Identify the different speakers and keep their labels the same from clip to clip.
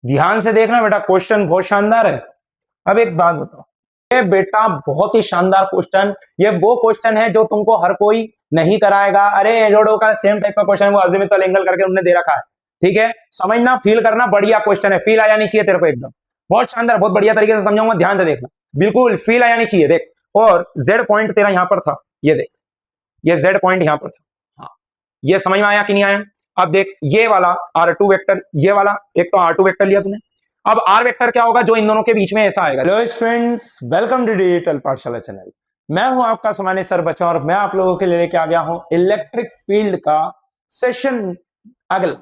Speaker 1: ध्यान से देखना बेटा, क्वेश्चन बहुत शानदार है। अब एक बात बताओ, ये बेटा बहुत ही शानदार क्वेश्चन, ये वो क्वेश्चन है जो तुमको हर कोई नहीं कराएगा। अरे एरोडो का सेम टाइप का क्वेश्चन है, वो अजीमुथल एंगल करके उन्होंने दे रखा है। ठीक है, समझना, फील करना, बढ़िया क्वेश्चन है, फील आ जानी चाहिए तेरे को एकदम। बहुत शानदार, बहुत बढ़िया तरीके से समझाऊंगा, ध्यान से देखना, बिल्कुल फील आ जानी चाहिए। देख, और जेड पॉइंट तेरा यहां पर था, ये देख, ये जेड पॉइंट यहां पर था। हाँ, ये समझ में आया कि नहीं आया? अब देख, ये वाला R2 वेक्टर, ये वाला एक तो R2 वेक्टर लिया तूने। अब R वेक्टर क्या होगा जो इन दोनों के बीच में ऐसा आएगा। Hello friends, welcome to digital Pathshala channel. मैं हूं आपका सामान्य सर बच्चा, और मैं आप लोगों के लिए लेके आ गया हूं इलेक्ट्रिक फील्ड का सेशन अगला,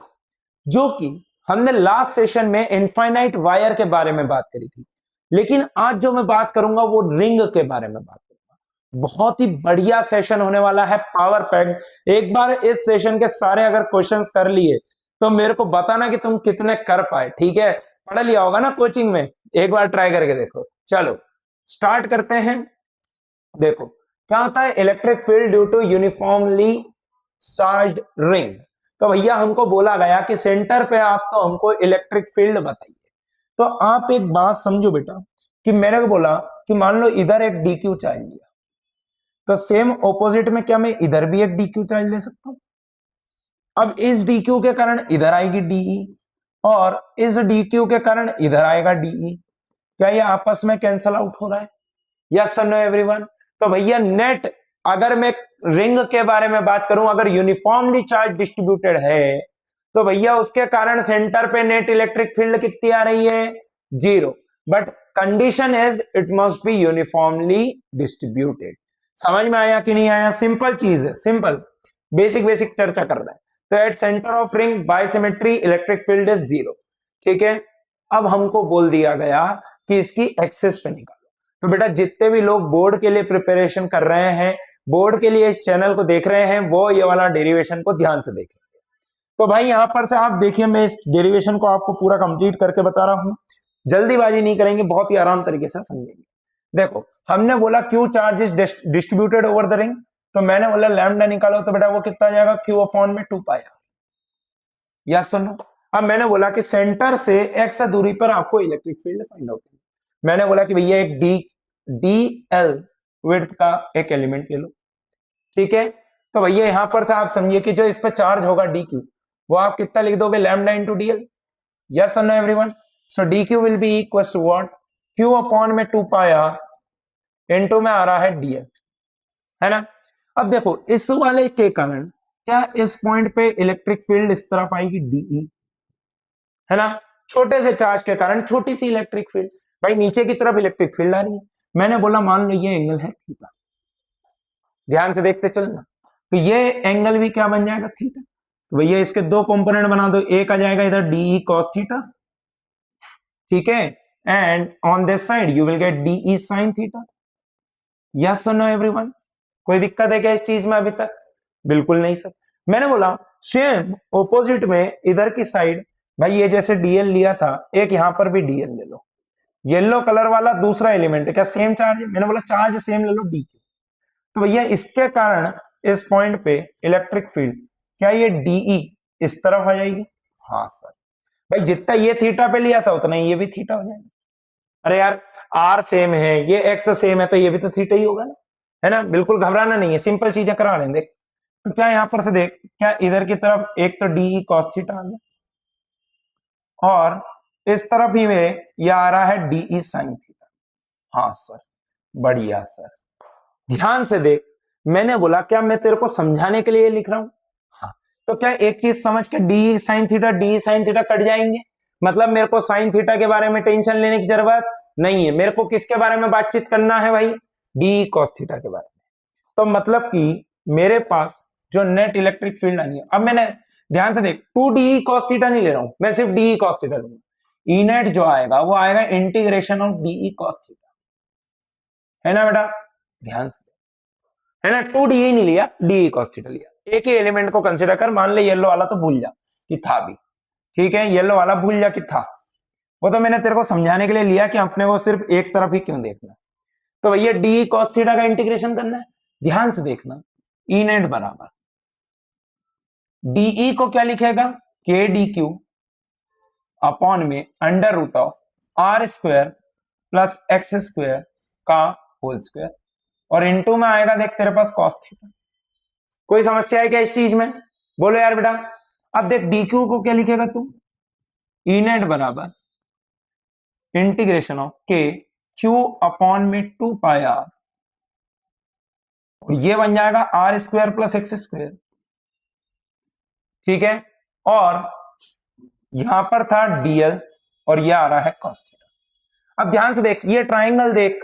Speaker 1: जो कि हमने लास्ट सेशन में इनफाइनाइट वायर के बारे में बात करी थी। लेकिन आज जो मैं बात करूंगा वो रिंग के बारे में बात करूंगा। बहुत ही बढ़िया सेशन होने वाला है, पावर पैक्ड। एक बार इस सेशन के सारे अगर क्वेश्चंस कर लिए तो मेरे को बताना कि तुम कितने कर पाए। ठीक है, पढ़ लिया होगा ना कोचिंग में, एक बार ट्राई करके देखो। चलो स्टार्ट करते हैं। देखो क्या होता है electric field due to uniformly charged ring. तो भैया हमको बोला गया कि सेंटर पे आप तो हमको इलेक्ट्रिक फील्ड बताइए। तो आप एक बात समझो बेटा, कि मैंने को बोला कि मान लो इधर एक डी क्यू चार्ज लिया, तो सेम ऑपोजिट में क्या मैं इधर भी एक डी क्यू चार्ज ले सकता हूं? अब इस डी क्यू के कारण इधर आएगी डीई, और इस डी क्यू के कारण इधर आएगा डीई। क्या ये आपस में कैंसल आउट हो रहा है? यस और नो एवरीवन? तो भैया नेट, अगर मैं रिंग के बारे में बात करूं, अगर यूनिफॉर्मली चार्ज डिस्ट्रीब्यूटेड है तो भैया उसके कारण सेंटर पे नेट इलेक्ट्रिक फील्ड कितनी आ रही है? 0। But condition is it must be uniformly distributed. समझ में आया कि नहीं आया? सिंपल चीज है, सिंपल बेसिक बेसिक चर्चा कर रहा है। तो at centre of ring by symmetry electric field is 0। ठीक है, अब हमको बोल दिया गया कि इसकी एक्सिस पे निकालो। तो बेटा जितने भी लोग बोर्ड के लिए प्रिपरेशन कर रहे हैं, बोर्ड के लिए इस चैनल को देख रहे हैं, वो ये वाला डेरिवेशन को ध्यान से देखेंगे। तो भाई यहां पर से आप देखिए, मैं इस डेरिवेशन को आपको पूरा कंप्लीट करके बता रहा हूं, जल्दीबाजी नहीं करेंगे, बहुत ही आराम तरीके से समझेंगे। देखो हमने बोला Q charge is distributed over the ring, तो मैंने बोला लैम्डा निकालो, तो बेटा वो कितना आ जाएगा? क्यू अपॉन में 2 पाया। या सुनो, अब मैंने बोला कि सेंटर से एक्स दूरी पर आपको इलेक्ट्रिक फील्ड फाइंड आउट करना। मैंने बोला कि भैया एक डी एल विड्थ का एक एलिमेंट ले लो। ठीक है, तो भैया यहां पर से आप समझिए कि जो इस पर चार्ज होगा डी क्यू, वो आप कितना लिख दोगे? Lambda into DL. यस और no everyone? So D Q will be equal to what? Q upon में 2 पाया इंटू में आ रहा है डीएल, है ना? अब देखो इस वाले के कारण क्या इस पॉइंट पे इलेक्ट्रिक फील्ड इस तरफ आएगी डीई, है ना? छोटे से चार्ज के कारण छोटी सी इलेक्ट्रिक फील्ड, भाई नीचे की तरफ इलेक्ट्रिक फील्ड आ रही है। मैंने बोला मान लो ये एंगल है थीटा, ध्यान से देखते चलना। तो ये एंगल भी क्या बन जाएगा? थीटा। तो भैया इसके दो कंपोनेंट बना दो, एक आ जाएगा इधर डीई कॉस थीटा, ठीक है, and on this side you will get DE sine theta. Yes और नो एवरीवन? कोई दिक्कत है क्या इस चीज में अभी तक? बिल्कुल नहीं सर। मैंने बोला सेम ऑपोजिट में इधर की साइड, भाई ये जैसे डीएल लिया था, एक यहां पर भी डीएल ले लो। येलो कलर वाला दूसरा एलिमेंट है, क्या सेम चार्ज है? मैंने बोला चार्ज सेम ले लो डी क्यू। तो भैया इसके कारण इस पॉइंट पे इलेक्ट्रिक फील्ड, क्या ये डीई इस तरफ आ जाएगी? हाँ सर। भाई जितना ये थीटा पे लिया था उतना ही ये भी थीटा हो जाएगा। अरे यार आर सेम है, ये एक्स सेम है, तो ये भी तो थीटा ही होगा ना, है ना? बिल्कुल घबराना नहीं है, सिंपल चीजें करा रहे हैं। देख तो क्या यहां पर से देख, क्या इधर की तरफ एक तो डीई कॉस थीटा आ गया, और इस तरफ ही में ये आ रहा है डीई साइन थीटा। हाँ सर, बढ़िया सर। ध्यान से देख, मैंने बोला क्या मैं तेरे को समझाने के लिए लिख रहा हूं? हाँ। तो क्या एक चीज समझ के डी साइन थीटा कट जाएंगे, मतलब मेरे को साइन थीटा के बारे में टेंशन लेने की जरूरत नहीं है। मेरे को किसके बारे में बातचीत करना है भाई? डी कॉस थीटा के बारे में। तो मतलब कि मेरे पास जो नेट इलेक्ट्रिक फील्ड आनी है, अब मैंने ध्यान से देख 2 डी कॉस थीटा नहीं ले रहा हूं मैं, सिर्फ डी कॉस थीटा लूंगा। ई नेट जो आएगा वो आएगा integration of D cos theta, है ना बेटा? ध्यान से, है ना? 2 डी नहीं लिया, डी कॉस थीटा लिया। एक ही एलिमेंट को कंसीडर कर, मान ले येलो वाला तो भूल जा कि था भी, ठीक है, येलो वाला भूल जा कि था, वो तो मैंने तेरे को समझाने के लिए लिया कि अपने को सिर्फ एक तरफ ही क्यों देखना। तो भैया डी कॉस थीटा का इंटीग्रेशन करना है, ध्यान से देखना। ई नेट बराबर डीई को क्या लिखेगा? के डी क्यू अपॉन में under root of are square plus x square का होल स्क्वायर, और इनटू में आएगा देख तेरे पास कॉस थीटा। कोई समस्या है क्या इस चीज में? बोलो यार बेटा। अब देख डी क्यू को क्या लिखेगा तू, ई नेट बराबर integration of K Q upon में 2 पाई आर, और ये बन जाएगा are square plus x square, ठीक है। और यहां पर था डीएल और ये आ रहा है कॉस थीटा। अब ध्यान से देख ये ट्राइंगल देख,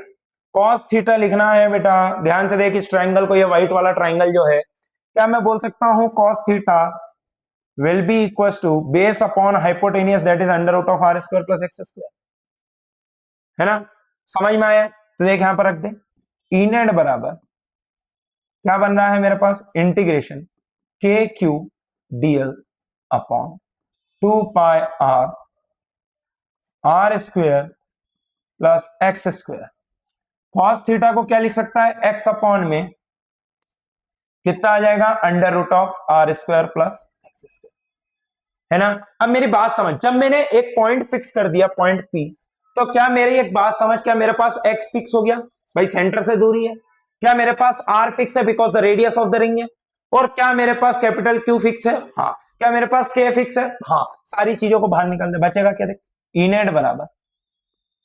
Speaker 1: कॉस थीटा लिखना है बेटा, ध्यान से देख इस ट्राइंगल को, ये व्हाइट वाला ट्राइंगल जो है, क्या मैं बोल सकता हूं cos theta will be equal to base upon hypotenuse that is under root of are square plus x square, है ना? समझ में आया? तो देख यहां पर रख दे, ई नेट बराबर क्या बन रहा है मेरे पास, इंटीग्रेशन के Q DL upon 2 pi R R square plus x square. Cos theta को क्या लिख सकता है, एक्स अपॉन में कितना आ जाएगा, under root of are square plus x square, है ना? अब मेरी बात समझ, जब मैंने एक पॉइंट फिक्स कर दिया पॉइंट पी, तो क्या मेरी एक बात समझ, क्या मेरे पास एक्स फिक्स हो गया भाई, सेंटर से दूरी है, क्या मेरे पास आर फिक्स है because the radius of the ring है, और क्या मेरे पास कैपिटल क्यू फिक्स है, हाँ, क्या मेरे पास के फिक्स है, हाँ, सारी चीजों को बाहर निकाल दे, बचेगा क्या, देख ई नेट बराबर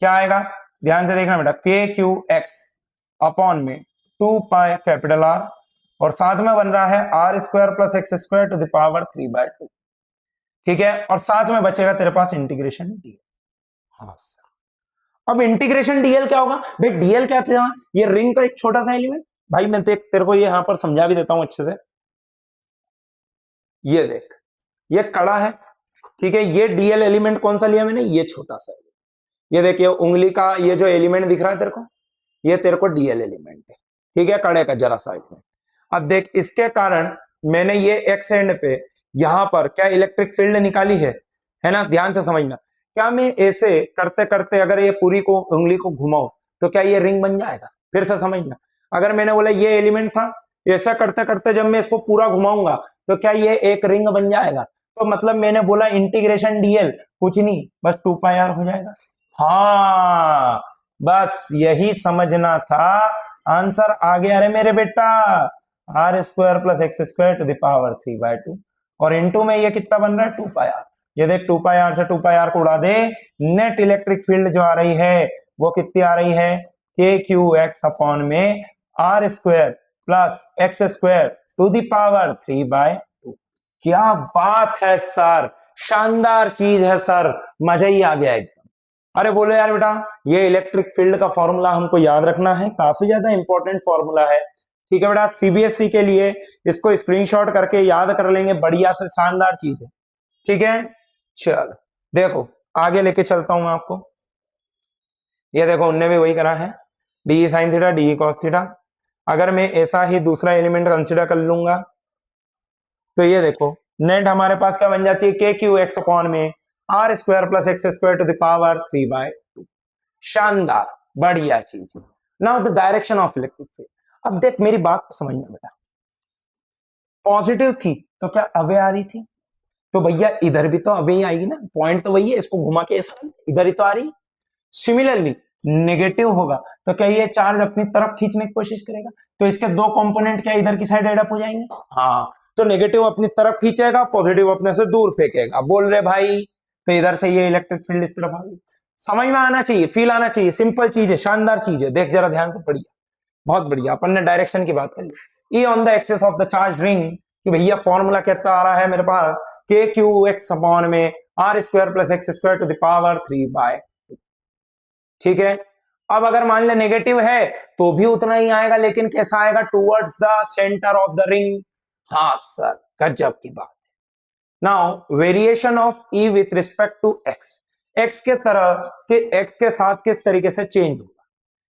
Speaker 1: क्या आएगा, ध्यान से देखना बेटा, के क्यू एक्स अपॉन में 2 पाई कैपिटल आर, और साथ में बन रहा है are square plus x square to the power 3/2, ठीक है, और साथ में बचेगा तेरे पास इंटीग्रेशन डीएल। हाँ सर, अब इंटीग्रेशन डीएल क्या होगा भाई, डीएल क्या था, ये रिंग का एक छोटा सा एलिमेंट, भाई मैं तेरे को ये यहां पर समझा भी देता हूं अच्छे से। ये देख ये कड़ा है, ठीक है, ये डीएल एलिमेंट कौन सा लिया मैंने, ये छोटा सा, ये देखिए उंगली का ये जो एलिमेंट दिख रहा है तेरे को, ये तेरे को डीएल एलिमेंट है, ठीक है, कड़े का जरा सा एलिमेंट। अब देख इसके कारण मैंने ये एक्स एंड पे यहां पर क्या इलेक्ट्रिक फील्ड निकाली है ना, ध्यान से समझना। क्या मैं ऐसे करते करते अगर ये पूरी को उंगली को घुमाऊं तो क्या ये रिंग बन जाएगा, फिर से समझना। अगर मैंने बोला ये एलिमेंट था, ऐसा करते करते जब मैं इसको पूरा घुमाऊंगा तो क्या ये एक रिंग बन जाएगा, तो मतलब मैंने बोला इंटीग्रेशन डीएल कुछ नहीं बस 2 पाई आर हो जाएगा। हाँ बस यही समझना था, आंसर आ गया रे मेरे बेटा, R square plus x square to the power 3/2, और इनटू में ये कितना बन रहा है 2 पाई आर, ये देख 2 पाई आर से 2 पाई आर को उड़ा दे, नेट इलेक्ट्रिक फील्ड जो आ रही है वो कितनी आ रही है, के क्यू एक्स अपॉन में are square plus x square to the power 3/2। क्या बात है सर, शानदार चीज है सर, मजा ही आ गया एकदम। अरे बोलो यार बेटा, ये इलेक्ट्रिक फील्ड का फॉर्मूला हमको याद रखना है, काफी ज्यादा इंपॉर्टेंट फॉर्मूला है, ठीक है बेटा, सीबीएसई के लिए इसको स्क्रीनशॉट करके याद कर लेंगे, बढ़िया से शानदार चीज है, ठीक है। चल देखो आगे लेके चलता हूं मैं आपको, ये देखो उनने भी वही करा है, D sine theta D cos theta. अगर मैं ऐसा ही दूसरा एलिमेंट कंसिडर कर लूंगा तो ये देखो नेट हमारे पास क्या बन जाती है, के क्यू एक्स अपॉन में are square plus x square to the power 3/2। शानदार बढ़िया चीज। Now the direction of electric field. अब देख मेरी बात को समझना बेटा, पॉजिटिव थी तो क्या अवे आ रही थी, तो भैया इधर भी तो अवे ही आएगी ना, पॉइंट तो वही है, इसको घुमा के ऐसा इधर ही तो आ रही। सिमिलरली नेगेटिव होगा तो क्या ये चार्ज अपनी तरफ खींचने की कोशिश करेगा, तो इसके दो कंपोनेंट क्या इधर की साइड एड अप हो जाएंगे, हाँ, तो नेगेटिव अपनी तरफ खींचेगा, पॉजिटिव अपने से दूर फेंकेगा, बोल रहे भाई, तो इधर से ये इलेक्ट्रिक फील्ड इस तरफ आ गई। समझ में आना चाहिए, फील आना चाहिए, सिंपल चीज है, शानदार चीज है, देख जरा ध्यान से पढ़िए, बहुत बढ़िया। अपन ने डायरेक्शन की बात कर ली, E on the axis of the charge ring, कि भैया फॉर्मूला कहता आ रहा है मेरे पास, के क्यू एक्स अपॉन में are square plus x square to the power 3/2, ठीक है। अब अगर मान ले नेगेटिव है तो भी उतना ही आएगा, लेकिन कैसा आएगा, towards the centre of the ring. हाँ सर गजब की बात। Now variation of E with respect to X, X के तरह के एक्स के साथ किस तरीके से चेंज होगा,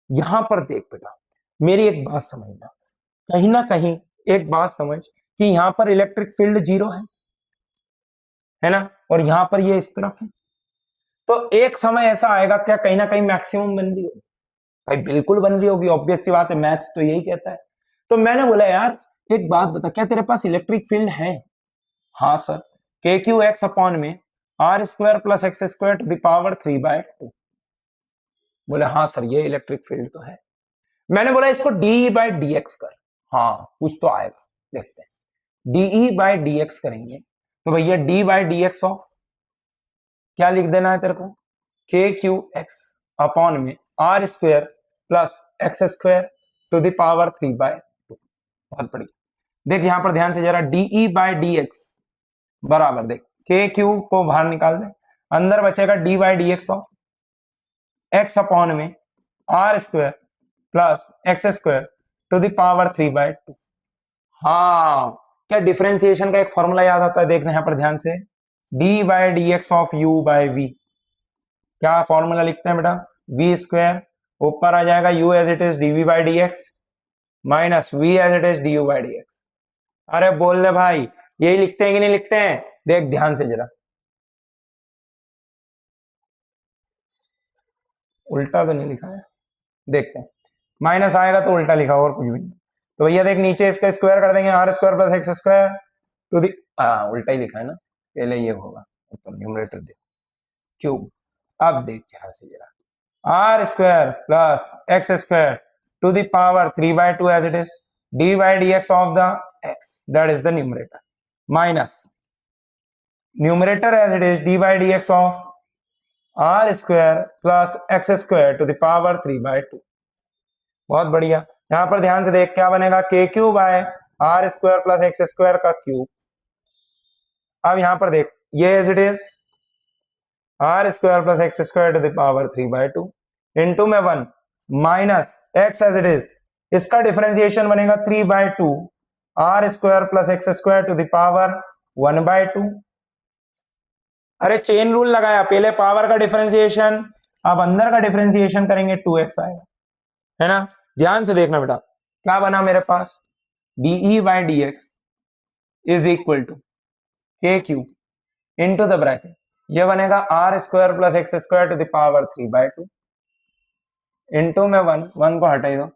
Speaker 1: यहां पर देख बेटा मेरी एक बात समझना, कहीं ना कहीं एक बात समझ कि यहां पर इलेक्ट्रिक फील्ड 0 है ना, और यहां पर ये इस तरफ है, तो एक समय ऐसा आएगा क्या कहीं ना कहीं मैक्सिमम बन रही होगी, भाई बिल्कुल बन रही होगी, ऑब्वियस सी बात है, मैथ्स तो यही कहता है। तो मैंने बोला यार एक बात बता, क्या तेरे पास इलेक्ट्रिक फील्ड है, हाँ sir, K Q x upon में are square plus x square to the power 3/2। बोले हाँ सर ये इलेक्ट्रिक फील्ड तो है। मैंने बोला इसको डी बाई डी एक्स कर, हाँ कुछ तो आएगा, देखते हैं। डीई बाई डी एक्स करेंगे तो भैया D by D x of क्या लिख देना है तेरे को, के क्यू एक्स अपॉन में are square plus x square to the power 3/2। बहुत बढ़िया। देख यहां पर ध्यान से जरा, डीई बाई डी एक्स बराबर, देख के क्यू को बाहर निकाल दे, अंदर बचेगा d by D x of x upon में are square plus x square to the power 3/2। हाँ क्या डिफरेंशिएशन का एक फॉर्मूला याद आता है, देखना यहां पर ध्यान से, D by D x of U by V. क्या फॉर्मूला लिखते हैं बेटा, वी स्क्वायर ऊपर आ जाएगा U as it is DV by D X minus V as it is D U by D X. अरे बोल ले भाई यही लिखते हैं कि नहीं लिखते हैं, देख ध्यान से जरा, उल्टा तो नहीं लिखा है, देखते हैं, माइनस आएगा तो उल्टा लिखा और कुछ भी नहीं। तो भैया देख नीचे इसका स्क्वायर कर देंगे, R square plus x square to the, उल्टा ही लिखा है ना, पहले ये होगा ऊपर न्यूमरेटर दे क्यूब। अब देख यहां से जरा, r square plus x square to the power 3/2 as it is d by D x of the x, that is the numerator, minus numerator as it is d by D x of are square plus x square to the power 3/2। बहुत बढ़िया। यहां पर ध्यान से देख क्या बनेगा, k q by r square plus x square का क्यूब। अब यहां पर देख ये as it is r square plus x square to the power 3/2 into में 1 minus x as it is, इसका डिफरेंशिएशन बनेगा 3/2 r square plus x square to the power 1/2। अरे चेन रूल लगाया, पहले पावर का डिफरेंशिएशन, अब अंदर का डिफरेंशिएशन करेंगे 2x आएगा, है ना। ध्यान से देखना बेटा, क्या बना मेरे पास, d E by D x is equal to k q into the bracket, ये बनेगा r square plus x square to the power 3/2 into में 1 को हटाई दो,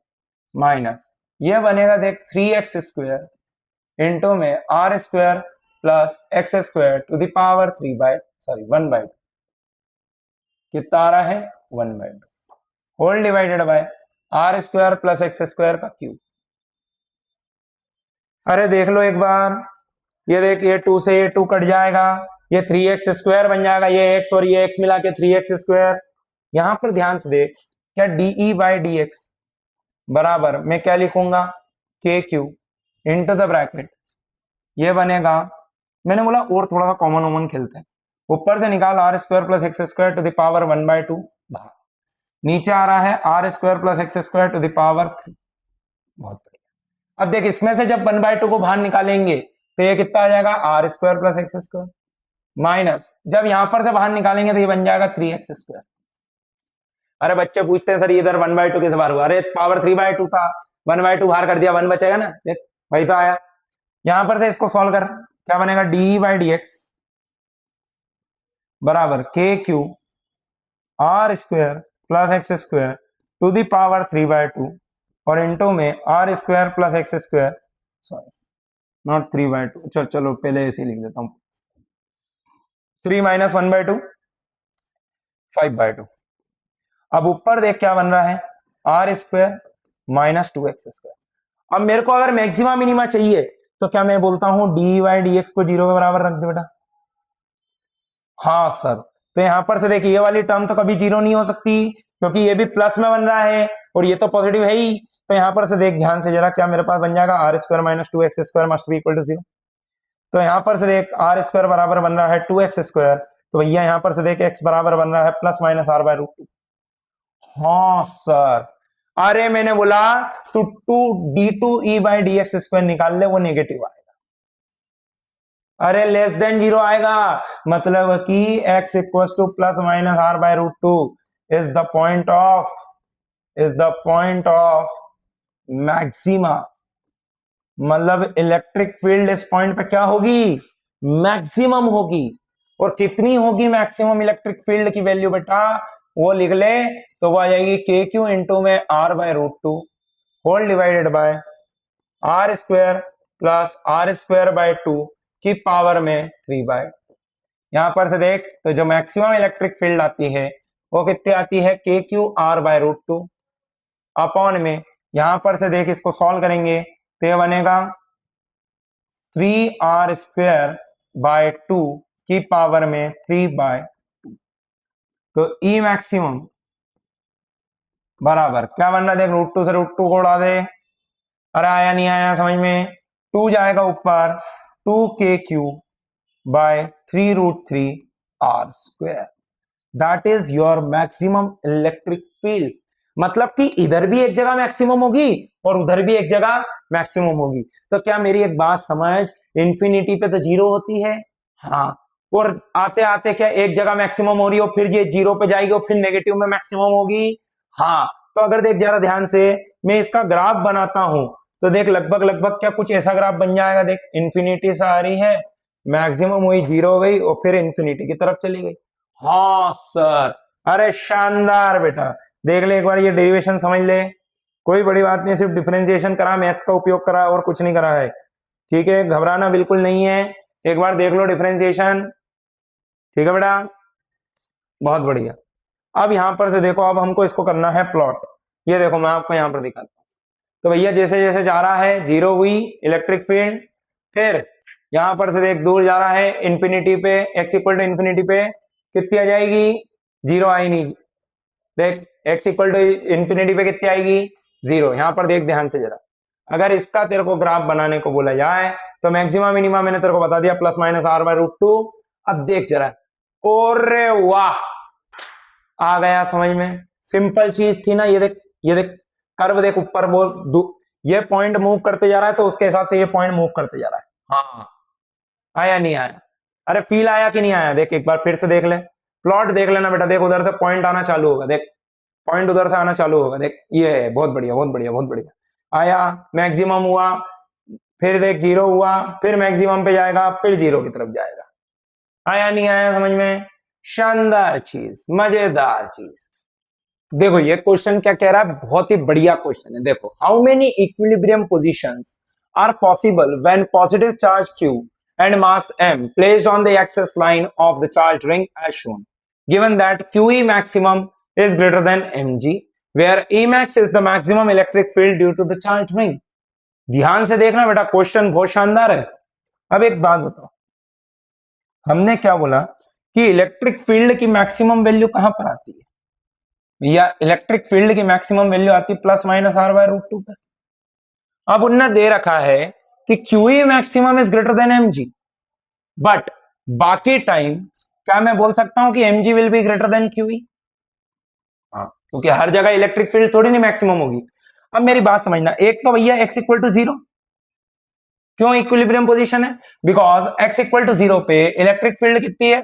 Speaker 1: माइनस ये बनेगा देख 3x स्क्वायर इंटू में are square plus x square to the power 1/2, कितना आ रहा है 1/2 whole divided by r square plus x square का क्यूब। अरे देख लो एक बार, ये देख ये 2 से ये 2 कट जाएगा, ये 3x स्क्वायर बन जाएगा, ये x और ये x मिला के 3x स्क्वायर। यहां पर ध्यान से देख, क्या डीई बाई डी एक्स बराबर मैं क्या लिखूंगा, के क्यू इंटू द ब्रैकेट, ये बनेगा, मैंने बोला और थोड़ा सा कॉमन वॉमन खेलते हैं, ऊपर से निकाल r square plus x square to the power 1/2, नीचे आ रहा है are square plus x square to the power 3। बहुत बढ़िया। अब देख इसमें से जब 1/2 को बाहर निकालेंगे तो ये कितना आ जाएगा, are square plus x square, minus जब यहां पर से बाहर निकालेंगे तो ये बन जाएगा 3x स्क्वायर। अरे बच्चे पूछते हैं सर इधर 1/2 किस बार हुआ, अरे पावर 3/2 था, 1/2 बाहर कर दिया, 1 बचेगा ना, देख वही तो आया। यहां पर से इसको सॉल्व कर, क्या बनेगा, डी बाई डी एक्स बराबर k q r square plus x square to the power 3/2 और इंटू में are square plus x square, sorry not 3/2, चलो पहले ऐसे ही लिख देता हूं, 3 माइनस 1/2 5/2। अब ऊपर देख क्या बन रहा है, are square minus 2x square. अब मेरे को अगर मैक्सिमा मिनिमा चाहिए तो क्या मैं बोलता हूं डी बाई डी एक्स को 0 के बराबर रख दे बेटा, हाँ सर। तो यहां पर से देखिए ये वाली टर्म तो कभी 0 नहीं हो सकती क्योंकि ये भी प्लस में बन रहा है और ये तो पॉजिटिव है ही, तो यहां पर से देख ध्यान से जरा, क्या मेरे पास बन जाएगा, are square minus 2x square must be equal to 0। तो यहां पर से देख आर स्क्वायर बराबर बन रहा है 2x स्क्वायर, तो भैया यहां पर से देख x बराबर बन रहा है प्लस माइनस r/√2। हाँ सर, अरे मैंने बोला तू 2d2e by D x square निकाल ले, वो नेगेटिव आएगा, अरे लेस देन 0 आएगा, मतलब कि x equal two plus minus r/√2 is the point of maxima, मतलब इलेक्ट्रिक फील्ड इस पॉइंट पे क्या होगी, मैक्सिमम होगी। और कितनी होगी मैक्सिमम इलेक्ट्रिक फील्ड की वैल्यू बेटा, वो लिख ले, तो वो आ जाएगी के क्यू इंटू में r/√2 whole divided by r² plus r² by 2 की पावर में 3/2। यहां पर से देख तो जो मैक्सिमम इलेक्ट्रिक फील्ड आती है वो कितनी आती है, के q r by root two upon में, यहां पर से देख इसको सॉल्व करेंगे तो ये बनेगा 3r² बाय 2 की पावर में 3/2। तो ई मैक्सिमम बराबर क्या बन रहा है, देख रूट टू से रूट टू को उड़ा दे, अरे आया नहीं आया समझ में, 2 जाएगा ऊपर 2k³ by 3√3r²। That is your maximum electric field. मतलब कि इधर भी एक जगह मैक्सिमम होगी और उधर भी एक जगह मैक्सिमम होगी। तो क्या मेरी एक बात समझ, इंफिनिटी पे तो जीरो होती है, हाँ, और आते आते क्या एक जगह मैक्सिमम हो रही हो, फिर ये जीरो पे जाएगी और फिर नेगेटिव में मैक्सिमम होगी, हाँ। तो अगर देख जरा ध्यान से मैं इसका ग्राफ बनाता हूं तो देख लगभग लगभग क्या कुछ ऐसा ग्राफ बन जाएगा, देख इंफिनिटी से आ रही है, मैक्सिमम हुई, जीरो हो गई और फिर इंफिनिटी की तरफ चली गई। हाँ सर, अरे शानदार बेटा, देख ले एक बार ये डेरिवेशन समझ ले, कोई बड़ी बात नहीं, सिर्फ डिफरेंशिएशन करा, मैथ का उपयोग करा और कुछ नहीं करा है, ठीक है, घबराना बिल्कुल नहीं है, एक बार देख लो डिफरेंशिएशन, ठीक है बेटा, बहुत बढ़िया। अब यहां पर से देखो, अब हमको इसको करना है प्लॉट, ये देखो मैं आपको यहां पर दिखाता हूं। तो भैया जैसे जैसे जा रहा है जीरो हुई इलेक्ट्रिक फील्ड, फिर यहां पर से देख दूर जा रहा है इंफिनिटी पे, एक्स इक्वल टू इंफिनिटी पे कितनी आ जाएगी, जीरो आई नहीं, देख एक्स इक्वल टू इंफिनिटी पे कितनी आएगी, जीरो। यहां पर देख ध्यान से जरा, अगर इसका तेरे को ग्राफ बनाने को बोला जाए तो मैक्सिमम मिनिमम मैंने तेरे को बता दिया plus minus r by root two. अब देख जरा, ओरे वाह, आ गया समझ में, सिंपल चीज थी ना, ये देख, ये देख कर्व देख ऊपर वो ये पॉइंट मूव करते जा रहा है तो उसके हिसाब से ये पॉइंट मूव करते जा रहा है, हाँ, आया नहीं आया, अरे फील आया कि नहीं आया, देख एक बार फिर से देख ले, प्लॉट देख लेना बेटा, देख उधर से पॉइंट आना चालू होगा, देख पॉइंट उधर से आना चालू होगा, देख ये है, बहुत बढ़िया बहुत बढ़िया बहुत बढ़िया, आया मैक्सिमम हुआ, फिर देख जीरो हुआ, फिर मैक्सिमम पे जाएगा, फिर जीरो की तरफ जाएगा, आया नहीं आया समझ में, शानदार चीज, मजेदार चीज। देखो ये क्वेश्चन क्या कह रहा है, बहुत ही बढ़िया क्वेश्चन है, देखो how many equilibrium positions are possible when positive charge q and mass m placed on the axis line of the charged ring as shown, given that QE maximum is greater than mg where Emax is the maximum electric field due to the charged ring। ध्यान से देखना बेटा, question बहुत शानदार है। अब एक बात बताओ, हमने क्या बोला कि इलेक्ट्रिक फील्ड की मैक्सिमम वैल्यू कहां पर आती है, या इलेक्ट्रिक फील्ड की मैक्सिमम वैल्यू आती है plus minus r by root two पे। अब उन्होंने दे रखा है कि QE maximum is greater than mg, but बाकी टाइम क्या मैं बोल सकता हूं कि mg will be greater than QE, क्योंकि हर जगह इलेक्ट्रिक फील्ड थोड़ी नहीं मैक्सिमम होगी। अब मेरी बात समझना, एक तो भैया x इक्वल टू जीरो, क्यों इक्विलिब्रियम पोजीशन है, because x equal to zero पे इलेक्ट्रिक फील्ड कितनी है,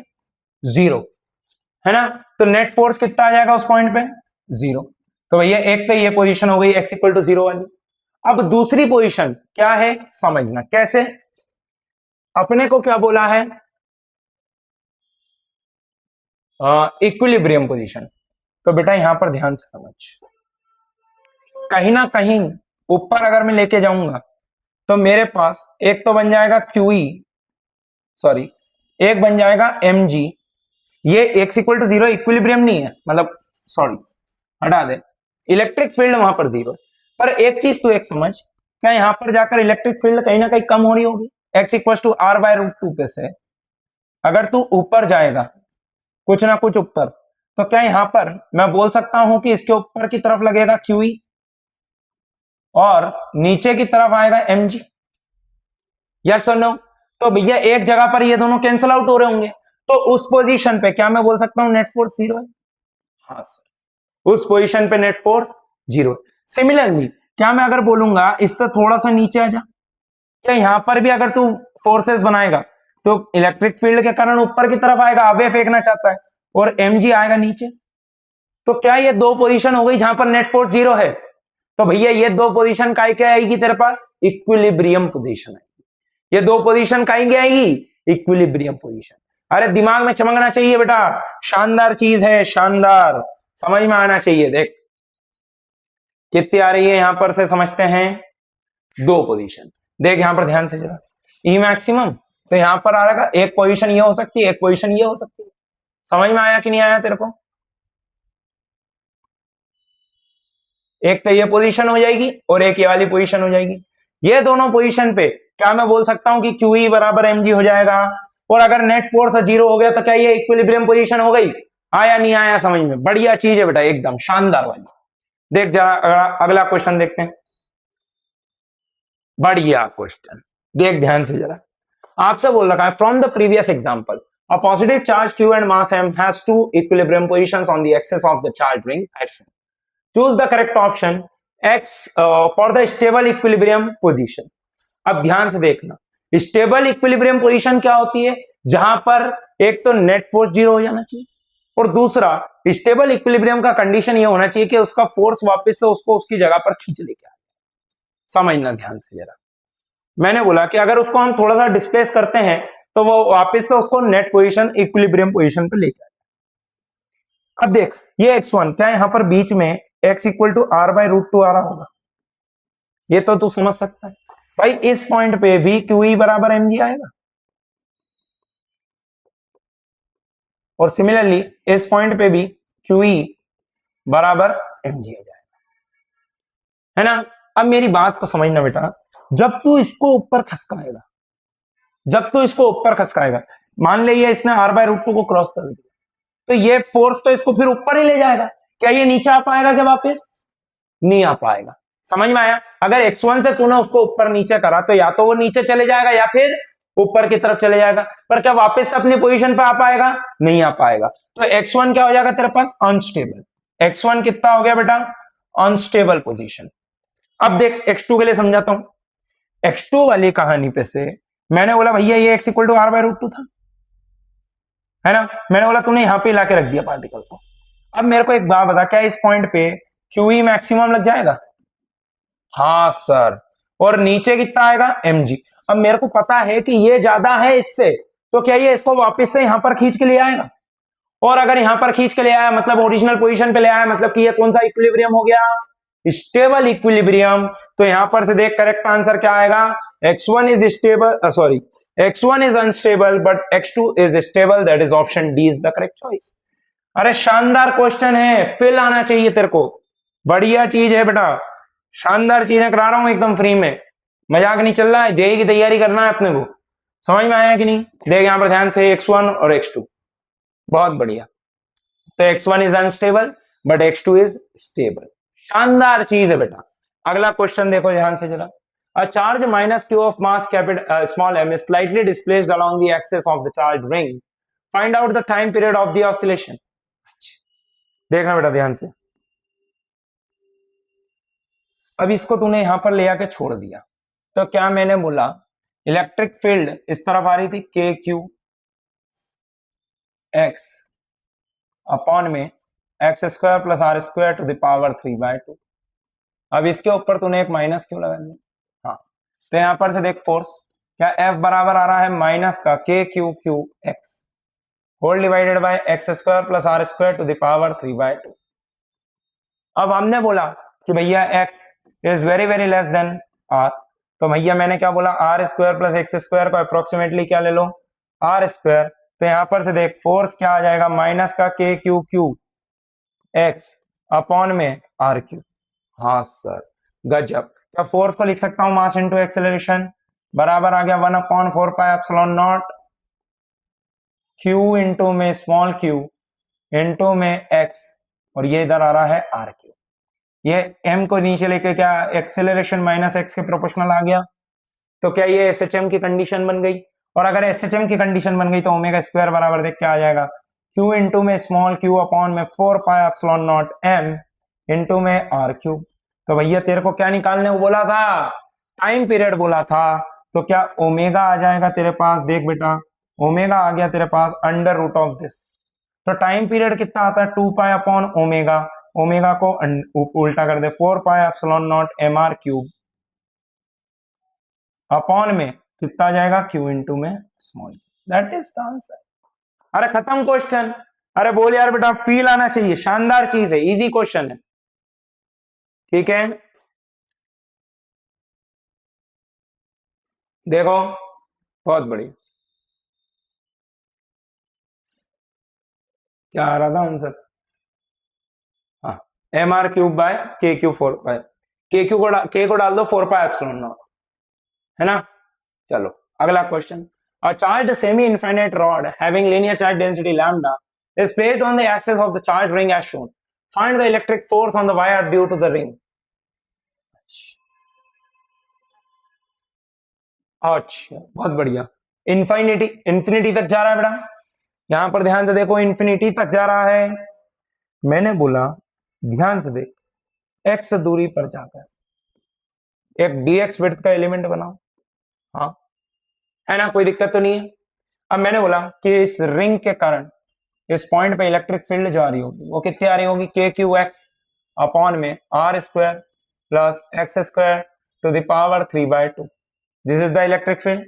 Speaker 1: जीरो है ना, तो नेट फोर्स कितना आ जाएगा उस पॉइंट पे, जीरो। तो भैया एक तो ये पोजीशन हो गई x इक्वल टू जीरो वाली। अब दूसरी पोजीशन क्या है समझना, कैसे, अपने को क्या बोला है, इक्विलिब्रियम पोजीशन। तो बेटा यहां पर ध्यान से समझ, कहीं ना कहीं ऊपर अगर मैं लेके जाऊंगा तो मेरे पास एक तो बन जाएगा QE, सॉरी एक बन जाएगा mg, ये x equal to zero equilibrium नहीं है, मतलब सॉरी हटा दे, इलेक्ट्रिक फील्ड वहां पर जीरो, पर एक चीज तू एक समझ, क्या यहां पर जाकर इलेक्ट्रिक फील्ड कहीं ना कहीं कम हो रही होगी, x equal to r by root two पे से अगर तू ऊपर जाएगा कुछ ना कुछ ऊपर, तो क्या यहां पर मैं बोल सकता हूं कि इसके ऊपर की तरफ लगेगा QE और नीचे की तरफ आएगा mg, यस और नो। तो भैया एक जगह पर ये दोनों कैंसिल आउट हो रहे होंगे, तो उस पोजीशन पे क्या मैं बोल सकता हूं नेट फोर्स जीरो है, हाँ सर, उस पोजीशन पे नेट फोर्स जीरो। सिमिलरली क्या मैं अगर बोलूंगा इससे थोड़ा सा नीचे आ जा, क्या यहां पर भी अगर तू फोर्सेस बनाएगा तो इलेक्ट्रिक फील्ड के कारण ऊपर की तरफ आएगा, अवे फेंकना चाहता है, और mg आएगा नीचे, तो क्या ये दो पोजीशन हो गई जहां पर नेट फोर्स जीरो है, तो भैया ये दो पोजीशन काय क्या आएगी तेरे पास, इक्विलिब्रियम पोजीशन आएगी, ये दो पोजीशन काय क्या आएगी, इक्विलिब्रियम पोजीशन। अरे दिमाग में चमकना चाहिए बेटा, शानदार चीज है, शानदार, समझ में आना चाहिए। देख कितनी आ रही है यहां पर से समझते हैं, दो पोजीशन, देख यहां पर ध्यान से जरा, ई मैक्सिमम तो यहां पर आ रहेगा एक पोजीशन ये हो सकती है, एक पोजीशन ये हो सकती है। समझ में आया कि नहीं आया तेरे को? एक तो ये पोजीशन हो जाएगी और एक ये वाली पोजीशन हो जाएगी। ये दोनों पोजीशन पे क्या मैं बोल सकता हूं कि QE बराबर mg हो जाएगा। और अगर नेट फोर्स 0 हो गया तो क्या ये इक्विलिब्रियम पोजीशन हो गई? आया नहीं आया समझ में? बढ़िया चीज है बेटा, एकदम शानदार वाली। देख जरा अगला क्वेश्चन देखते हैं। बढ़िया क्वेश्चन, देख ध्यान से जरा। आपसे बोल रखा है from the previous example a positive charge q and mass m has two equilibrium positions on the axis of the charge ring as shown. Choose the correct option x for the stable equilibrium position. अब ध्यान से देखना, stable equilibrium position क्या होती है? जहां पर एक तो नेट फोर्स 0 हो जाना चाहिए और दूसरा स्टेबल इक्विलिब्रियम का कंडीशन ये होना चाहिए कि उसका फोर्स वापस से उसको उसकी जगह पर खींच लेके आए। समझना ध्यान से जरा। मैंने बोला कि अगर उसको हम थोड़ा सा डिस्प्लेस करते हैं तो वो वापस से उसको नेट पोजीशन इक्विलिब्रियम पोजीशन पे लेके आए। अब देख ये x1 क्या यहां पर बीच में x इक्वल टू r/√2 आ रहा होगा, ये तो तू समझ सकता है भाई। इस पॉइंट पे भी QE बराबर mg आएगा और सिमिलरली इस पॉइंट पे भी QE बराबर mg आ जाएगा, है ना। अब मेरी बात को समझना बेटा, जब तू इसको ऊपर खसकाएगा, जब तू इसको ऊपर खसकाएगा, मान लिया इसने r/√2 को क्रॉस कर दिया तो ये फोर्स तो इसको फिर ऊपर ही ले जाएगा। क्या ये नीचे आ पाएगा क्या वापस? नहीं आ पाएगा। समझ में आया? अगर x1 से तूने उसको ऊपर नीचे करा तो या तो वो नीचे चले जाएगा या फिर ऊपर की तरफ चले जाएगा, पर क्या वापस से अपनी पोजीशन पे आ पाएगा? नहीं आ पाएगा। तो x1 क्या हो जाएगा तेरे पास? अनस्टेबल। x1 कितना हो गया बेटा? Unstable position. अब देख x2 के लिए समझाता हूं। x2 वाली कहानी पे से मैंने बोला भैया ये x इक्वल टू r/√2 था, है ना। मैंने बोला तूने यहां पे लाके रख दिया पार्टिकल को। अब मेरे को एक बात बता, क्या इस पॉइंट पे QE मैक्सिमम लग जाएगा? हाँ सर। और नीचे कितना आएगा? mg। अब मेरे को पता है कि ये ज्यादा है इससे, तो क्या ये इसको वापस से यहां पर खींच के ले आएगा? और अगर यहां पर खींच के ले आया मतलब ओरिजिनल पोजीशन पे ले आया, मतलब कि ये कौन सा इक्विलिब्रियम हो गया? Stable equilibrium. तो यहां पर से देख करेक्ट आंसर क्या आएगा? x1 is stable, sorry x1 is unstable but x2 is stable, that is option D is the correct choice. अरे शानदार क्वेश्चन है, फिल आना चाहिए तेरे को। बढ़िया चीज है बेटा, शानदार चीजें करा रहा हूं एकदम फ्री में, मजाक नहीं चल रहा है। जेई की तैयारी करना है अपने को। समझ में आया कि नहीं? देख यहां पर ध्यान से x1 और x2, बहुत बढ़िया। तो x1 is unstable but x2 is stable. शानदार चीज है बेटा। अगला क्वेश्चन देखो ध्यान से जरा। A charge minus q of mass small m is slightly displaced along the axis of the charge ring. Find out the time period of the oscillation. देखना बेटा ध्यान से। अब इसको तूने यहां पर ले आके छोड़ दिया तो क्या मैंने बोला इलेक्ट्रिक फील्ड इस तरफ आ रही थी KQ x अपॉन में x² plus r² to the power 3/2। अब इसके ऊपर तूने एक माइनस क्यों लगा दिया? हाँ, तो यहां पर से देख फोर्स क्या F बराबर आ रहा है माइनस का KQQX whole divided by x² plus r² to the power 3/2। अब हमने बोला कि भैया x is very very less than r, तो भैया मैंने क्या बोला r² प्लस x² को अप्रोक्सीमेटली क्या ले लो r²। तो यहां पर से देख फोर्स क्या आ जाएगा माइनस का KQQX अपॉन में RQ। हाँ सर गजब। क्या फोर्स को लिख सकता हूं मास इंटू एक्सेलरेशन, बराबर आ गया 1/4πε0 Q इंटू में स्मॉल q इंटू में x और ये इधर आ रहा है RQ। ये m को नीचे लेके क्या एक्सेलरेशन माइनस x के प्रोपोर्शनल आ गया, तो क्या ये SHM की कंडीशन बन गई। और अगर SHM की कंडीशन बन गई तो ओमेगा² बराबर देख क्या आ जाएगा q इंटू में स्मॉल q अपॉन में 4πε0 m इंटू में RQ। तो भैया तेरे को क्या निकालने को बोला था? टाइम पीरियड बोला था। तो क्या ओमेगा आ जाएगा तेरे पास, देख बेटा ओमेगा आ गया तेरे पास √ऑफ दिस। तो टाइम पीरियड कितना आता है 2π अपॉन ओमेगा, ओमेगा को उल्टा कर दे 4πε0 mr³ अपॉन में कितना आ जाएगा q इंटू में small. That is the answer. अरे खत्म क्वेश्चन। अरे बोल यार बेटा फील आना चाहिए, शानदार चीज है, इजी क्वेश्चन है, ठीक है। देखो बहुत बढ़िया। क्या आ रहा था आंसर? हाँ, एम आर क्यूब बाय के क्यू 4 पाई, के को डाल दो 4 पाई एप्सिलॉन नॉट, है ना। चलो अगला question, a charge semi infinite rod having linear charge density lambda is placed on the axis of the charge ring as shown. Find the electric force on the wire due to the ring. अच्छा बहुत बढ़िया, infinity तक जा रहा है बेटा, यहां पर ध्यान से देखो, इंफिनिटी तक जा रहा है। मैंने बोला ध्यान से देख, एक्स दूरी पर जाकर एक dx विड्थ का एलिमेंट बनाओ, हाँ है ना, कोई दिक्कत तो नहीं है। अब मैंने बोला कि इस रिंग के कारण इस पॉइंट पे इलेक्ट्रिक फील्ड जो आ रही होगी वो कितनी आ रही होगी, के क्यू एक्स अपॉन में are square plus x square to the power 3/2, this is the electric field.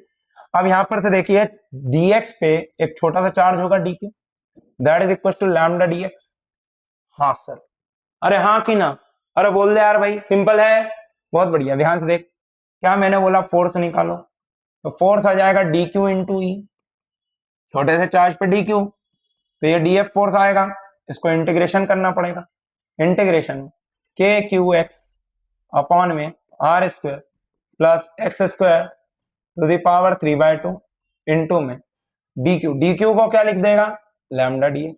Speaker 1: अब यहां पर से देखिए dx पे एक छोटा सा चार्ज होगा dq, that is equal to lambda dx। हाँ सर, अरे हाँ कि ना, अरे बोल दे यार भाई, सिंपल है, बहुत बढ़िया। ध्यान से देख, क्या मैंने बोला, फोर्स निकालो, तो फोर्स आ जाएगा dq इंटू ई, छोटे से चार्ज पे dq, तो ये df फोर्स आएगा, इसको इंटीग्रेशन करना पड़ेगा, इंटीग्रेशन के क्यू एक्स अपॉन में are square plus x square to the power 3/2 into में dq को क्या लिख देगा, lambda dx।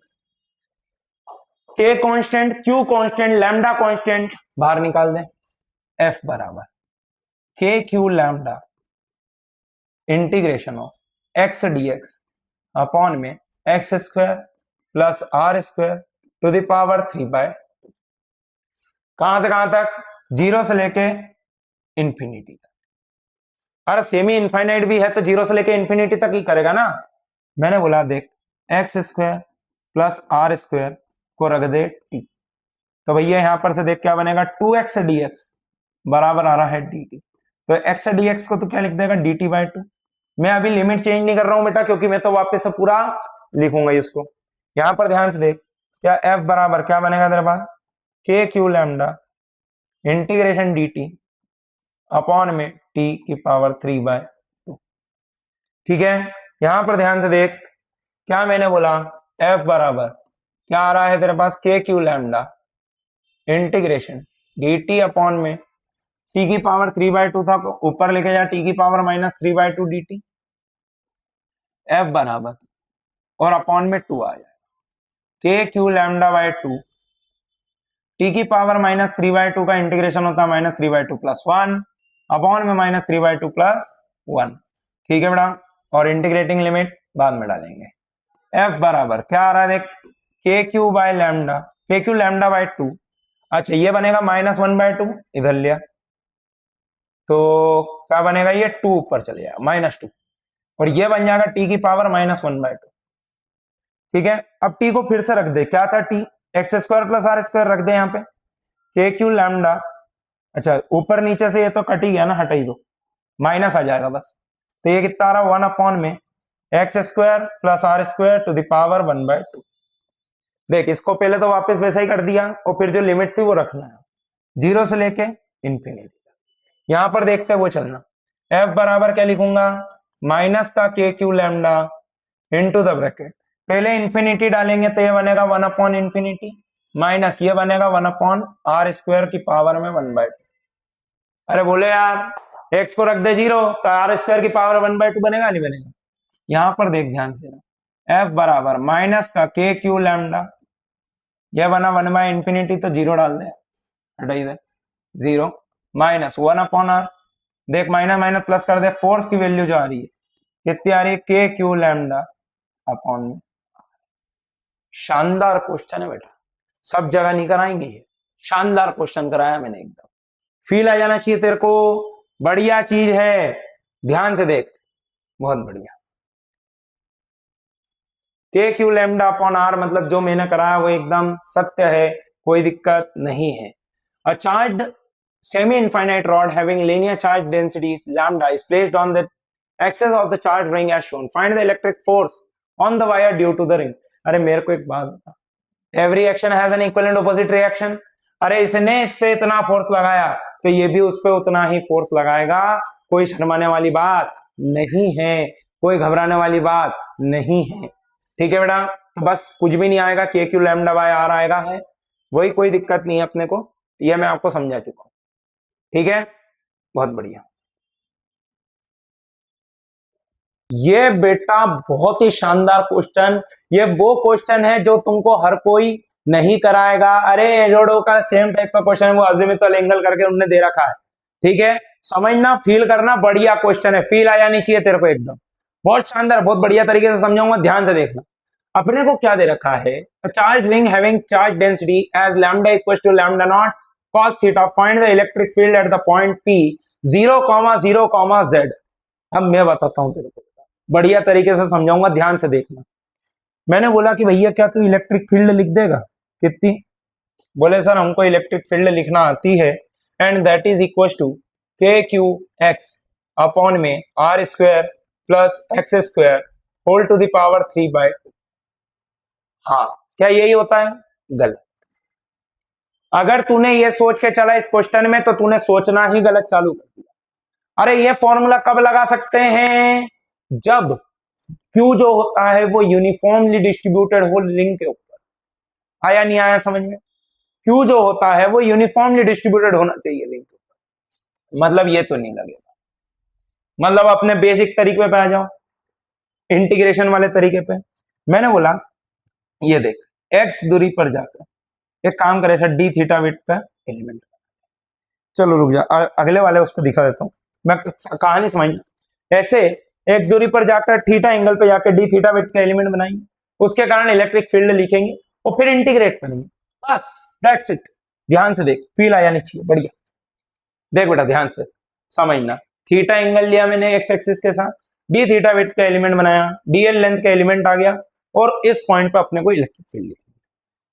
Speaker 1: K constant, q constant, lambda constant बाहर निकाल दें, f बराबर k q lambda integration of x dx upon में x square plus r square to the power 3/2, कहां से कहां तक, 0 से लेके इंफिनिटी तक। अरे सेमी इनफाइनाइट भी है तो 0 से लेके इंफिनिटी तक ही करेगा ना। मैंने बोला देख, x square plus r square को रख दे टी, तो भैया यहां पर से देख क्या बनेगा, 2x dx बराबर आ रहा है dt, तो x dx को तो क्या लिख देगा, dt/2। मैं अभी लिमिट चेंज नहीं कर रहा हूं बेटा, क्योंकि मैं तो वापस से पूरा लिखूंगा इसको। यहां पर ध्यान से देख, क्या f बराबर क्या बनेगा तेरे पास, K q lambda integration dt upon में t की पावर 3/2, ठीक है। यहां पर ध्यान से देख, क्या मैंने बोला, f बराबर क्या आ रहा है तेरे पास, K q lambda integration dt upon में t की पावर 3/2 था, ऊपर लेके जा t की पावर -3/2 dt, f बराबर और अपॉन में 2 आ जाए, के क्यू लैम्डा बाय 2, t की पावर -3/2 का इंटीग्रेशन होता है -3/2 प्लस 1 अपॉन में -3/2 प्लस 1, ठीक है बेटा, और इंटीग्रेटिंग लिमिट बाद में डालेंगे। f बराबर क्या आ रहा है देख, के क्यू बाय लैम्डा, के क्यू लैम्डा बाय 2, अच्छा ये बनेगा -1/2, इधर लिया तो क्या बनेगा, ये 2 ऊपर चले जाएगा -2, और ये बन जाएगा t की पावर -1/2, ठीक है। अब t को फिर से रख दे, क्या था t, x square plus r square रख दे यहाँ पे, के क्यू लैम्डा, अच्छा ऊपर नीचे से ये तो कट ही गया ना, हटा ही दो, माइनस आ जाएगा बस, तो ये कितना आ रहा, 1 अपॉन में x square plus r square to the power 1/2। देख इसको पहले तो वापस वैसा ही कर दिया, और फिर जो लिमिट थी वो रखना है, 0 से लेके इंफिनिटी, यहां पर देखते वो चलना। f बराबर क्या लिखूंगा, माइनस का के q lambda into the bracket, पहले इंफिनिटी डालेंगे तो ये बनेगा 1 अपॉन इंफिनिटी, माइनस ये बनेगा 1 अपॉन आर स्क्वायर की पावर में 1/2। अरे बोले यार x को रख दे 0 तो आर स्क्वायर की पावर 1/2 बनेगा, नहीं बनेगा। यहां पर देख ध्यान से, f बराबर माइनस का के क्यू लैम्डा, यह बना 1/इंफिनिटी, तो 0 डाल दे, हटाई दे 0, माइनस 1 अपॉन आर, देख माइनस माइनस प्लस कर दे, फोर्स की वैल्यू जो आ रही है कितनी आ रही है, के क्यू लैम्डा अपॉन में। शानदार क्वेश्चन है बेटा, सब जगह नहीं कराएंगे ये, शानदार क्वेश्चन कराया मैंने, एकदम फील आ जाना चाहिए तेरे को, बढ़िया चीज है, ध्यान से देख, बहुत बढ़िया। के क्यू लैम्डा अपॉन आर मतलब जो मैंने कराया वो एकदम सत्य है, कोई दिक्कत नहीं है। A charged semi-infinite rod having linear charge densities lambda is placed on the axis of the charge ring as shown. Find the electric force on the wire due to the ring. अरे मेरे को एक बात बता, every action has an equal and opposite reaction. अरे इसने इस पे इतना फोर्स लगाया तो ये भी उस पे उतना ही फोर्स लगाएगा, कोई शर्माने वाली बात नहीं है, कोई घबराने वाली बात नहीं है। ठीक है बेटा, तो बस कुछ भी नहीं आएगा, के क्यू लैम्डा बाय आर आएगा, है वही, कोई दिक्कत नहीं है अपने को, ये मैं आपको समझा चुका हूं। ठीक है, बहुत बढ़िया। ये बेटा बहुत ही शानदार क्वेश्चन, ये वो क्वेश्चन है जो तुमको हर कोई नहीं कराएगा। अरे एरोडो का सेम टाइप का क्वेश्चन है, वो अजीमुथल एंगल करके उन्होंने दे रखा है। ठीक है, समझना, फील करना, बढ़िया क्वेश्चन है, फील आया नहीं चाहिए तेरे को, एकदम बहुत शानदार, बहुत बढ़िया तरीके से समझाऊंगा, ध्यान से देखना। अपने को क्या दे रखा है, charge ring having charge density as lambda equals to lambda naught cos theta, find the electric field at the point P 0, 0, Z। अब मैं बताता हूं तेरे को, बढ़िया तरीके से समझाऊंगा, ध्यान से देखना। मैंने बोला कि भैया क्या तू इलेक्ट्रिक फील्ड लिख देगा, कितनी? बोले सर हमको इलेक्ट्रिक फील्ड लिखना आती है, and that is equal to k Q x upon में are square plus x square whole to the power 3/2। हाँ, क्या यही होता है? गलत। अगर तूने ये सोच के चला इस क्वेश्चन में तो तूने सोचना ही गलत चालू कर दिया। अरे ये फॉर्मूला कब लगा सकते हैं? जब Q जो होता है वो यूनिफॉर्मली डिस्ट्रीब्यूटेड हो रिंग के ऊपर। आया नहीं आया समझ में? Q जो होता है वो यूनिफॉर्मली डिस्ट्रीब्यूटेड होना चाहिए रिंग के ऊपर। मतलब ये तो नहीं लगेगा, मतलब अपने बेसिक तरीके पे आ जाओ, इंटीग्रेशन वाले तरीके पे। मैंने बोला ये देख, x दूरी पर जाकर एक काम करे सर, डी थीटा विड्थ का एलिमेंट। चलो रुक जा, अगले वाले उस पर दिखा देता हूं, मैं कहानी समझ। ऐसे एक्स दूरी पर जाकर थीटा एंगल पे जाकर डी थीटा विड्थ का एलिमेंट बनाएंगे, उसके कारण इलेक्ट्रिक फील्ड लिखेंगे और फिर इंटीग्रेट करेंगे, बस दैट्स इट। ध्यान से देख, फील आया नहीं चाहिए, बढ़िया देख बेटा, ध्यान से समझना। थीटा एंगल लिया मैंने एक्स एक्सिस के साथ, डी थीटा विड्थ का एलिमेंट बनाया, डीएल लेंथ का एलिमेंट आ गया, और इस पॉइंट पे अपने को इलेक्ट्रिक फील्ड लिखेंगे।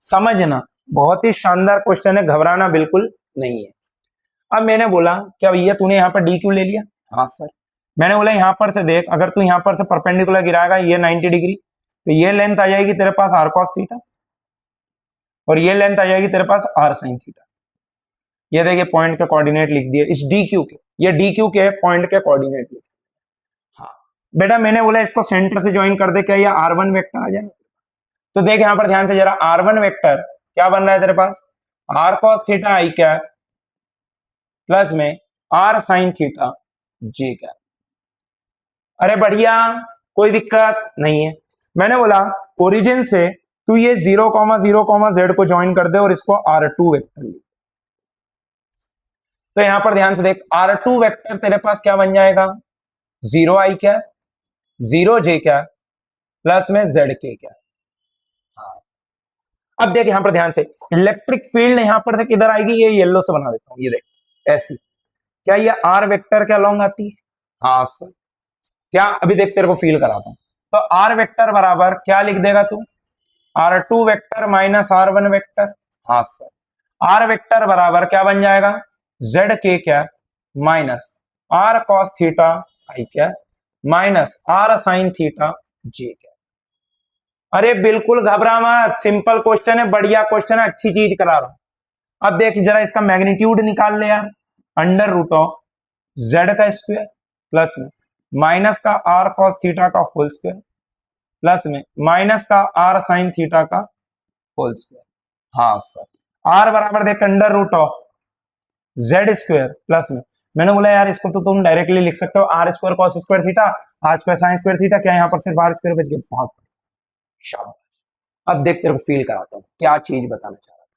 Speaker 1: समझना, बहुत ही शानदार क्वेश्चन है, घबराना बिल्कुल नहीं है। अब मैंने बोला क्या भैया तूने यहाँ पर डी क्यू ले लिया? हाँ सर। मैंने बोला यहाँ पर से देख, अगर तू यहाँ पर से परपेंडिकुलर गिराएगा ये 90 डिग्री, तो ये लेंथ आ जाएगी तेरे पास आर कॉस थीटा, और ये लेंथ आ जाएगी तेरे पास आर साइन थीटा। ये देखिए पॉइंट के कोऑर्डिनेट लिख दिए इस डी क्यू के, ये डी क्यू के पॉइंट के कोऑर्डिनेट लिख। हाँ बेटा, मैंने बोला इसको सेंटर से ज्वाइन कर दे, क्या ये R1 वेक्टर आ जाए? तो देख यहाँ पर ध्यान से जरा, R1 वेक्टर क्या बन रहा है तेरे पास? R cos theta i cap plus में r sine theta j cap. अरे बढ़िया, कोई दिक्कत नहीं है। मैंने बोला ओरिजिन से तू ये 0, 0, Z को ज्वाइन कर दे और इसको R2 वेक्टर लिख। तो यहां पर ध्यान से देख, R2 वेक्टर तेरे पास क्या बन जाएगा? 0 आई क्या, 0 J क्या, प्लस में Z के क्या। अब देख यहां पर ध्यान से, इलेक्ट्रिक फील्ड यहां पर से किधर आएगी? ये येलो से बना देता हूं, ये देख ऐसी। क्या ये आर वेक्टर के अलोंग आती है? हाँ सर। क्या? अभी देख तेरे को फील कराता हूं। तो आर वेक्टर बराबर क्या लिख देगा तू? R2 vector minus R1 vector. हाँ सर। आर वेक्टर बराबर क्या बन जाएगा? Z के क्या minus r cos theta i क्या minus r sine theta j क्या। अरे बिल्कुल घबरा मत, सिंपल क्वेश्चन है, बढ़िया क्वेश्चन है, अच्छी चीज करा रहा हूं। अब देख जरा इसका मैग्नीट्यूड निकाल ले यार, अंडर रूट ऑफ जेड का स्क्वायर प्लस में माइनस का आर कॉस थीटा का होल स्क्वायर प्लस में माइनस का आर साइन थीटा का होल स्क्वायर। हाँ सर। आर बराबर देख under root of z square plus में, मैंने बोला यार इसको तो तुम डायरेक्टली लिख सकते हो, r square cos square theta r square sine square theta. क्या यहाँ पर सिर्फ आर स्क्वायर बच गया? बहुत शाबाश। अब देख तेरे को फील कराता हूं क्या चीज बताना चाह रहा था।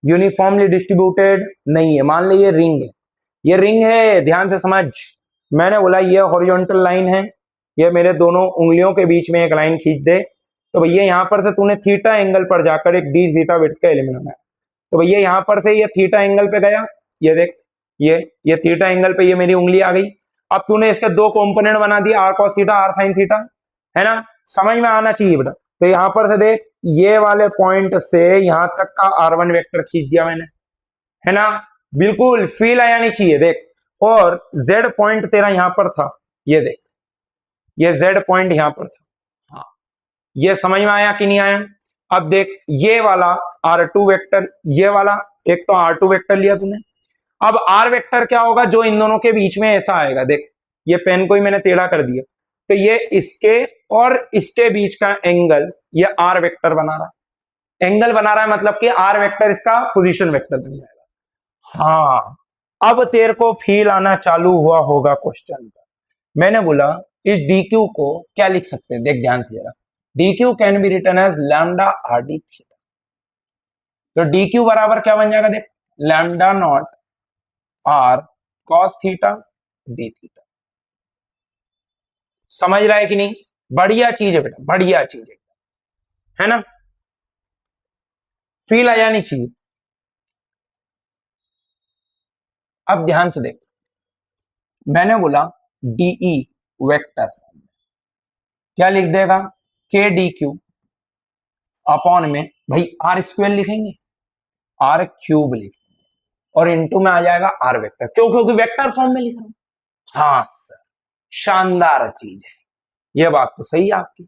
Speaker 1: यूनिफॉर्मली डिस्ट्रीब्यूटेड नहीं है, मान ली ये रिंग है, ये रिंग है, ध्यान से समझ। मैंने बोला ये हॉरिजॉन्टल लाइन है, ये मेरे दोनों उंगलियों के बीच में एक लाइन खींच दे, तो भैया यहां पर से तूने थीटा एंगल पर जाकर एक डी थीटा विड्थ का एलिमेंट बनाया, तो भैया यहां पर से ये थीटा एंगल पे गया, ये देख ये थीटा एंगल पे ये मेरी उंगली आ गई। अब तूने इसके दो कंपोनेंट बना दिए, r cos theta r sine theta, है ना? समझ में आना चाहिए बेटा। तो यहां पर से देख, ये वाले पॉइंट से यहां तक का R1 वेक्टर खींच दिया मैंने, है ना? बिल्कुल फील आया नहीं चाहिए, देख। और Z पॉइंट तेरा यहां पर था, ये देख, ये Z पॉइंट यहां पर था। हाँ, ये समझ में आया कि नहीं आया? अब देख ये वाला R2 वेक्टर, ये वाला एक तो R2 वेक्टर लिया तूने। अब R वेक्टर क्या होगा? जो इन दोनों के बीच में ऐसा आएगा, देख ये पेन को ही मैंने टेढ़ा कर दिया, तो ये इसके और इसके बीच का एंगल ये आर वेक्टर बना रहा है, एंगल बना रहा है मतलब कि आर वेक्टर इसका पोजीशन वेक्टर बन जाएगा। हाँ, अब तेरे को फील आना चालू हुआ होगा क्वेश्चन का। मैंने बोला इस डी क्यू को क्या लिख सकते हैं, देख ध्यान से जरा। D q can be written as lambda r d theta. तो डी क्यू बराबर क्या बन जाएगा, देख, lambda naught r cos theta d theta. समझ रहा है कि नहीं? बढ़िया चीज है बेटा, बढ़िया चीज है ना? फील आ जानी चाहिए। अब ध्यान से देख, मैंने बोला डीई वेक्टर क्या लिख देगा, के डी क्यू अपॉन में भाई आर स्क्वायर लिखेंगे, आर क्यूब लिखेंगे, और इनटू में आ जाएगा आर वेक्टर। क्यों? क्योंकि वेक्टर फॉर्म में लिख रहा हूं। हाँ सर, शानदार चीज है, ये बात तो सही है आपकी।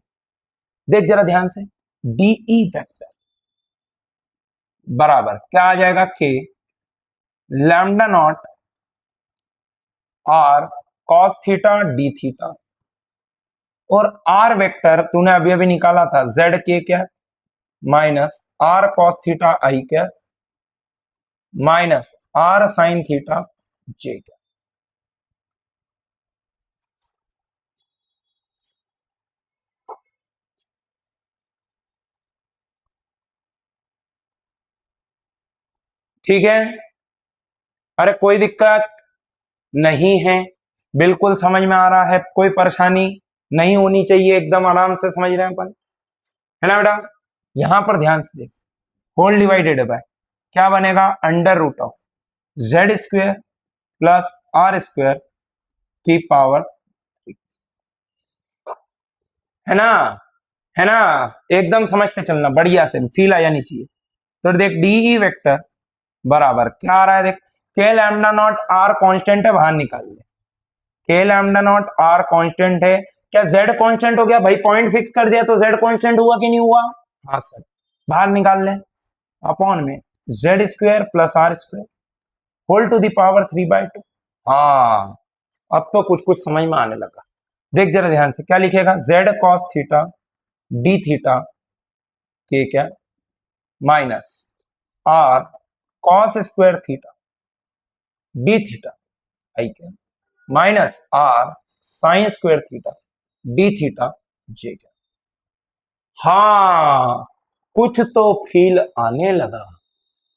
Speaker 1: देख जरा ध्यान से, डीई वेक्टर बराबर क्या आ जाएगा, k lambda naught r cos theta d theta, और आर वेक्टर तूने अभी अभी निकाला था जेड के क्या minus r cos theta i क्या minus r sine theta j क्या। ठीक है? अरे कोई दिक्कत नहीं है, बिल्कुल समझ में आ रहा है, कोई परेशानी नहीं होनी चाहिए, एकदम आराम से समझ रहे हैं अपन, है ना बेटा? यहां पर ध्यान से देख, होल डिवाइडेड बाय क्या बनेगा, under root of z square plus r square की पावर, है ना? है ना? एकदम समझते चलना, बढ़िया से फील आ जानी चाहिए। तो देख डीई वेक्टर बराबर क्या आ रहा है, देख, k lambda naught are constant है, बाहर निकाल ले, k lambda naught are constant है, क्या जेड कांस्टेंट हो गया भाई, पॉइंट फिक्स कर दिया तो जेड कांस्टेंट हुआ कि नहीं हुआ? हाँ सर, बाहर निकाल ले, अपॉन में z square plus r square whole to the power 3/2। हाँ, अब तो कुछ कुछ समझ में आने लगा। देख जरा ध्यान से, क्या लिखेगा, z cos theta d theta के क्या minus r cos square theta d theta i क्या minus r sine square theta d theta j क्या। हाँ, कुछ तो फील आने लगा।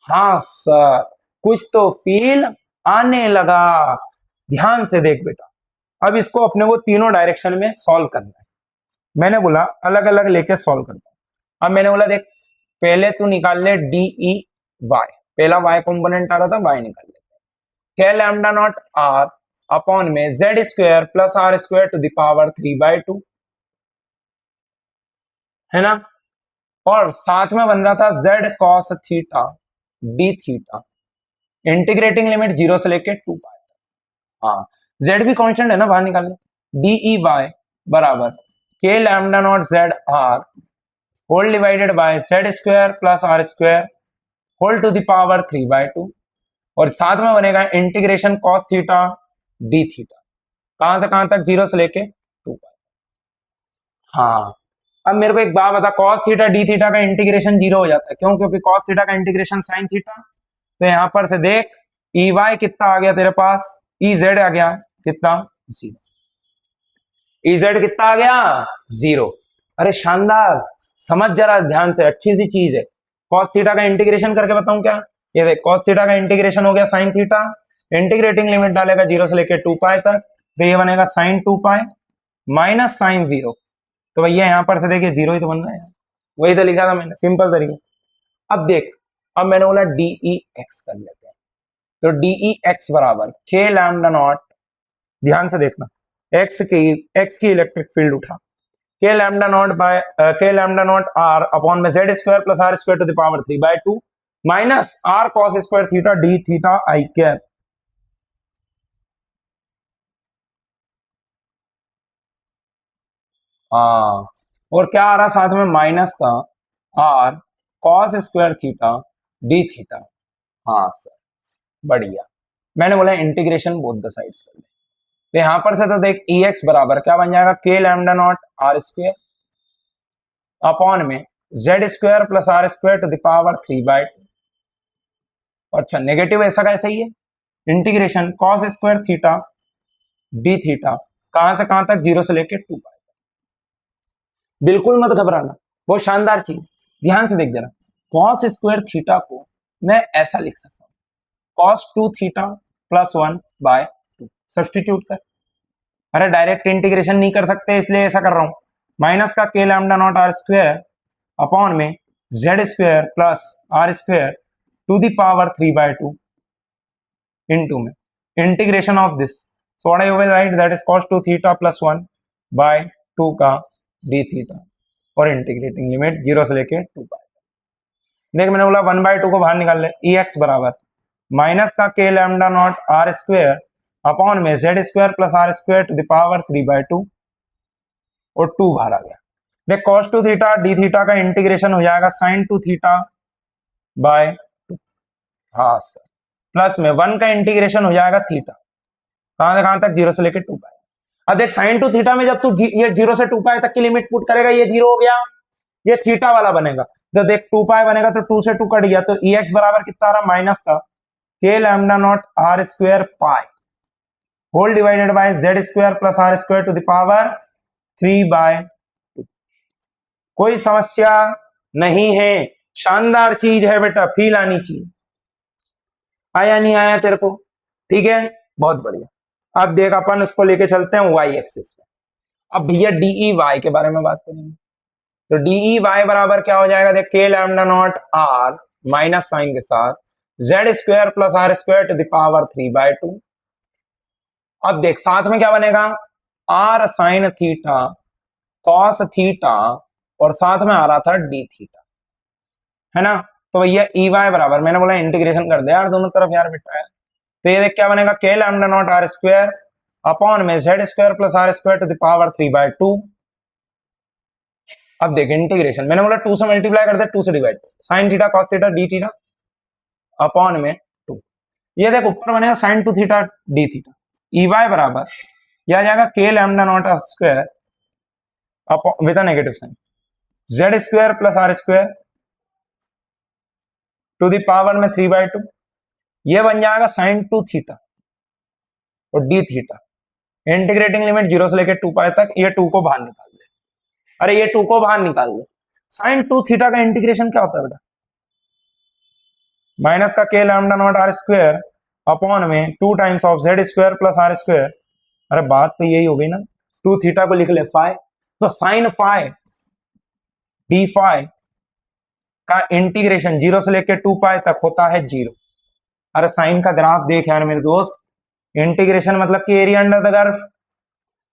Speaker 1: हाँ सर, कुछ तो फील आने लगा। ध्यान से देख बेटा, अब इसको अपने को तीनों डायरेक्शन में सॉल्व करना है। मैंने बोला अलग अलग लेके सॉल्व करता हूं। अब मैंने बोला देख, पहले तू निकाल ले डीई वाई, पहला वाई कंपोनेंट आ रहा था, वाई निकाल ले, k lambda naught r upon में z square plus r square to the power 3/2, है ना? और साथ में बन रहा था z cos theta d theta, integrating limit 0 से लेके 2 पाई। हाँ, जेड भी कांस्टेंट है ना, बाहर निकाल ले, डीई वाई बराबर k lambda naught z r whole divided by z square plus r square whole to the power 3/2, और साथ में बनेगा integration cos theta d theta, कहां से कहां तक, 0 से लेके 2 पाई। हाँ, अब मेरे को एक बात बता, कॉस थीटा डी थीटा का इंटीग्रेशन 0 हो जाता है, क्यों? क्योंकि कॉस थीटा का इंटीग्रेशन साइन थीटा। तो यहां पर से देख, ई वाई कितना आ गया तेरे पास, ई जेड आ गया कितना, 0। ई जेड कितना आ गया, 0। अरे शानदार, समझ जरा ध्यान से, अच्छी सी चीज है। कॉस थीटा का इंटीग्रेशन करके बताऊं क्या, ये देख, कॉस थीटा का इंटीग्रेशन हो गया साइन थीटा, इंटीग्रेटिंग लिमिट डालेगा 0 से लेके 2 पाई तक, तो ये बनेगा साइन 2 पाई माइनस साइन 0। तो भैया यहां पर से देखिए 0 ही तो बन रहा है, वही तो लिखा था मैंने, सिंपल तरीके। अब देख, अब मैंने बोला डीई एक्स कर लेते हैं, तो डीई एक्स बराबर के लैम्डा नॉट, ध्यान से देखना, एक्स की इलेक्ट्रिक फील्ड उठा, k lambda naught by k lambda naught r upon में z square plus r square to the power 3/2 minus r cos square theta d theta i cap. हाँ, और क्या आ रहा साथ में, माइनस का r cos square theta d theta. हाँ सर, बढ़िया। मैंने बोला इंटीग्रेशन बोथ द साइड्स कर ले, तो यहां पर से तो देख EX बराबर क्या बन जाएगा, k lambda naught r square upon में z square plus r square to the power 3/2। अच्छा नेगेटिव ऐसा कैसे ही है, integration cos square theta d theta कहां से कहां तक, 0 से लेके 2 पाई। बिल्कुल मत घबराना, बहुत शानदार चीज, ध्यान से देख जरा। कॉस स्क्वायर थीटा को मैं ऐसा लिख सकता हूं, कॉस 2 थीटा प्लस 1/2। सब्सटीट्यूट कर, अरे डायरेक्ट इंटीग्रेशन नहीं कर सकते इसलिए ऐसा कर रहा हूं, माइनस का k lambda naught r square upon में z square plus r square to the power 3/2 into में integration of this, so what I will write that is cos 2 theta plus 1/2 का d थीटा और integrating limit 0 से लेके 2 पाई। देख मैंने बोला 1/2 को बाहर निकाल ले, EX बराबर माइनस का k lambda naught r square upon में z square plus r square to the power 3/2 और 2 बाहर आ गया। देख cos 2 थीटा डी थीटा का इंटीग्रेशन हो जाएगा sin 2 थीटा बाय 2, हाँ सर, प्लस में 1 का इंटीग्रेशन हो जाएगा थीटा कहां से कहां तक, 0 से लेके 2 पाई। अब देख sin 2 थीटा में जब तू ये 0 से 2 पाई तक की लिमिट पुट करेगा, ये 0 हो गया, ये थीटा वाला बनेगा, तो देख 2 पाई बनेगा तो 2 से 2 कट गया, तो EX बराबर कितना आ रहा, माइनस का k lambda naught r square pi whole divided by z square plus r square to the power 3/2। कोई समस्या नहीं है, शानदार चीज है बेटा, फील आनी चाहिए। आया नहीं आया तेरे को, ठीक है, बहुत बढ़िया। अब देख अपन इसको लेके चलते हैं वाई एक्सिस पे। अब भैया डीई वाई के बारे में बात करेंगे, तो डीई वाई बराबर क्या हो जाएगा, देख k lambda naught r minus sine के साथ z square plus r square to the power 3/2। अब देख साथ में क्या बनेगा, r sine theta cos theta और साथ में आ रहा था डी थीटा, है ना। तो भैया ई वाई बराबर, मैंने बोला इंटीग्रेशन कर दे यार दोनों तरफ यार बेटा है, तो ये देख क्या बनेगा, k lambda naught r square upon में z square plus r square to the power 3/2। अब देख इंटीग्रेशन, मैंने बोला 2 से मल्टीप्लाई कर दे, 2 से divide, sine theta cos theta d theta upon में 2। ये देख ऊपर बनेगा sine 2 theta d theta, e y बराबर यह आ जाएगा k lambda naught r square with a negative sine z square plus r square to the power में 3/2। ये बन जाएगा sin 2 थीटा और डी थीटा, इंटीग्रेटिंग लिमिट 0 से लेकर 2 पाई तक, ये 2 को बाहर निकाल दे, अरे ये 2 को बाहर निकाल दे। sin 2 थीटा का इंटीग्रेशन क्या होता है बेटा, माइनस का k lambda naught r square upon में 2 times of z square plus r square, अरे बात तो यही हो गई ना, 2 थीटा को लिख ले फाई, तो साइन फाई डी फाई का इंटीग्रेशन 0 से लेकर 2 पाई तक होता है 0। अरे साइन का ग्राफ देख यार मेरे दोस्त, इंटीग्रेशन मतलब कि एरिया अंडर द कर्व,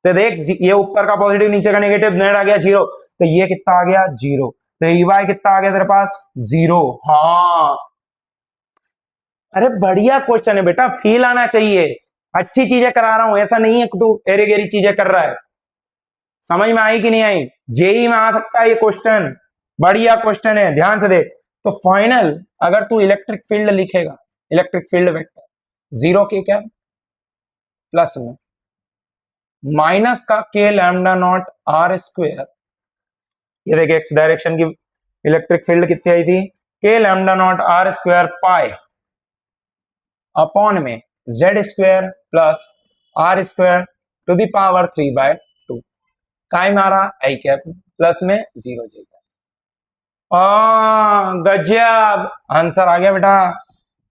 Speaker 1: तो देख ये ऊपर का पॉजिटिव नीचे का नेगेटिव, नेट आ गया 0, तो ये कितना आ गया 0, तो ई वाई कितना आ गया तेरे पास 0। हाँ अरे बढ़िया क्वेश्चन है बेटा, फील आना चाहिए, अच्छी चीजें करा रहा हूं, ऐसा नहीं है कि तू एरी गेरी चीजें कर रहा है। समझ में आई कि नहीं आई, जेई में आ सकता है ये क्वेश्चन, बढ़िया क्वेश्चन है, ध्यान से देख। तो फाइनल अगर तू इलेक्ट्रिक फील्ड लिखेगा, इलेक्ट्रिक फील्ड वेक्टर 0 के क्या प्लस में माइनस का k lambda naught r square, ये देखिए एक्स डायरेक्शन की इलेक्ट्रिक फील्ड कितनी आई थी, k lambda naught r square pi upon में z square plus r square to the power 3/2, काय मारा आई कैप प्लस में 0 जे कैप। गजब आंसर आ गया बेटा,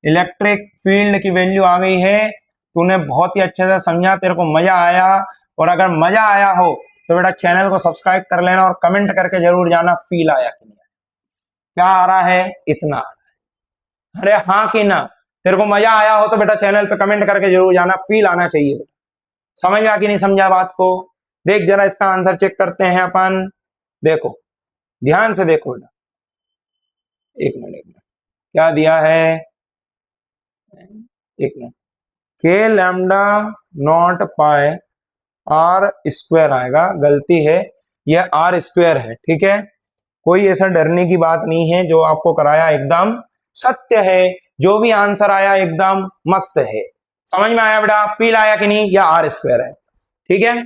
Speaker 1: इलेक्ट्रिक फील्ड की वैल्यू आ गई है, तूने बहुत ही अच्छे से समझा, तेरे को मजा आया, और अगर मजा आया हो तो बेटा चैनल को सब्सक्राइब कर लेना और कमेंट करके जरूर जाना फील आया कि नहीं, क्या आ रहा है, इतना आ रहा है, अरे हाँ कि ना, तेरे को मजा आया हो तो बेटा चैनल पे कमेंट करके जरूर जाना, फील आना चाहिए। समझ आ कि नहीं समझा बात को, देख जरा इसका आंसर चेक करते हैं अपन, देखो ध्यान से देखो बेटा, एक मिनट क्या दिया है, एक minute, k lambda naught pi r square आएगा, गलती है, यह आर स्क्वायर है, ठीक है, कोई ऐसा डरने की बात नहीं है, जो आपको कराया एकदम सत्य है, जो भी आंसर आया एकदम मस्त है। समझ में आया बेटा, फील आया कि नहीं, या आर स्क्वायर है, ठीक है,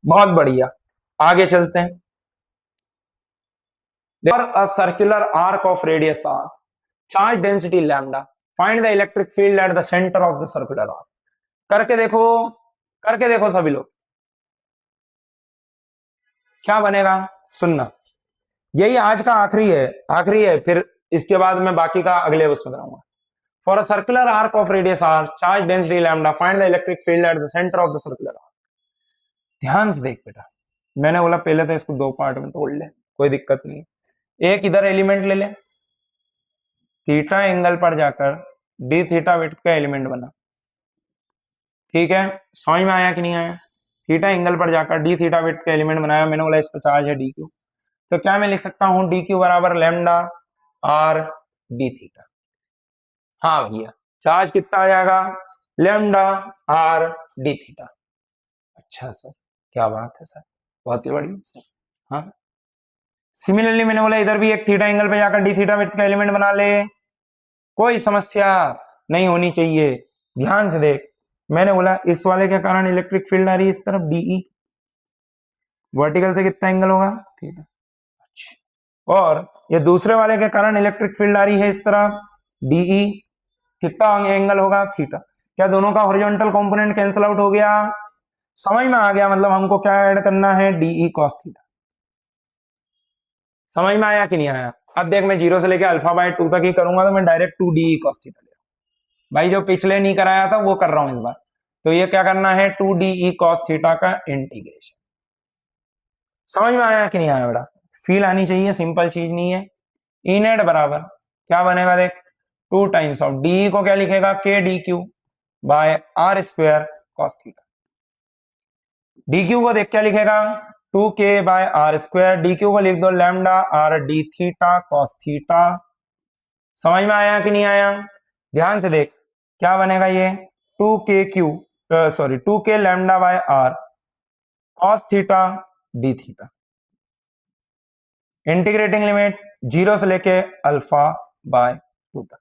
Speaker 1: बहुत बढ़िया। आगे चलते हैं। A circular arc of radius r, charge density lambda, find the electric field at the centre of the circular arc. करके देखो, करके देखो सभी लोग, क्या बनेगा, सुनना। यही आज का आखिरी है, आखिरी है, फिर इसके बाद मैं बाकी का अगले उसमें कराऊंगा। For a circular arc of radius r, charge density lambda, find the electric field at the centre of the circular arc. ध्यान से देख बेटा, मैंने बोला पहले तो इसको दो पार्ट में तोड़ ले, कोई दिक्कत नहीं। एक इधर एलिमेंट ले ले, थीटा एंगल पर जाकर डी थीटा विड्थ का एलिमेंट बना, ठीक है, समझ में आया कि नहीं आया। थीटा एंगल पर जाकर डी थीटा विड्थ का एलिमेंट बनाया, मैंने बोला इस पर चार्ज है डी क्यू, तो क्या मैं लिख सकता हूं डी क्यू बराबर लैम्डा आर डी थीटा। हाँ भैया, चार्ज कितना आ जाएगा, लैम्डा आर डी थीटा। अच्छा सर, क्या बात है सर, बहुत ही बढ़िया सर। हाँ, सिमिलरली मैंने बोला इधर भी एक थीटा एंगल पे जाकर डी थीटा विड्थ का एलिमेंट बना ले, कोई समस्या नहीं होनी चाहिए। ध्यान से देख, मैंने बोला इस वाले के कारण इलेक्ट्रिक फील्ड आ रही है इस तरफ डीई, वर्टिकल से कितना एंगल होगा थीटा, अच्छा, और ये दूसरे वाले के कारण इलेक्ट्रिक फील्ड आ रही है इस तरफ डीई, कितना एंगल होगा थीटा। क्या दोनों का हॉरिजॉन्टल कंपोनेंट कैंसिल आउट हो गया, समझ में आ गया, मतलब हमको क्या ऐड करना है, डीई कॉस थीटा। समझ में आया कि नहीं आया। अब देख, मैं 0 से लेकर अल्फा बाय 2 तक ही करूंगा, तो मैं डायरेक्ट 2 डी कॉस थीटा ले रहा हूं भाई, जो पिछले नहीं कराया था वो कर रहा हूं इस बार। तो ये क्या करना है, 2 डी कॉस थीटा का इंटीग्रेशन। समझ में आया कि नहीं आया बेटा, फील आनी चाहिए, सिंपल चीज नहीं है। ई नेट बराबर क्या बनेगा, देख 2 टाइम्स ऑफ डी को क्या लिखेगा, के D q by r square cos theta. D q को देख क्या लिखेगा, 2k by r square, d q को लिख दो lambda r d theta cos theta. समझ में आया कि नहीं आया, ध्यान से देख क्या बनेगा, ये 2k q sorry 2k lambda by r cos theta d theta, integrating limit 0 से लेके अल्फा बाय 2 तक।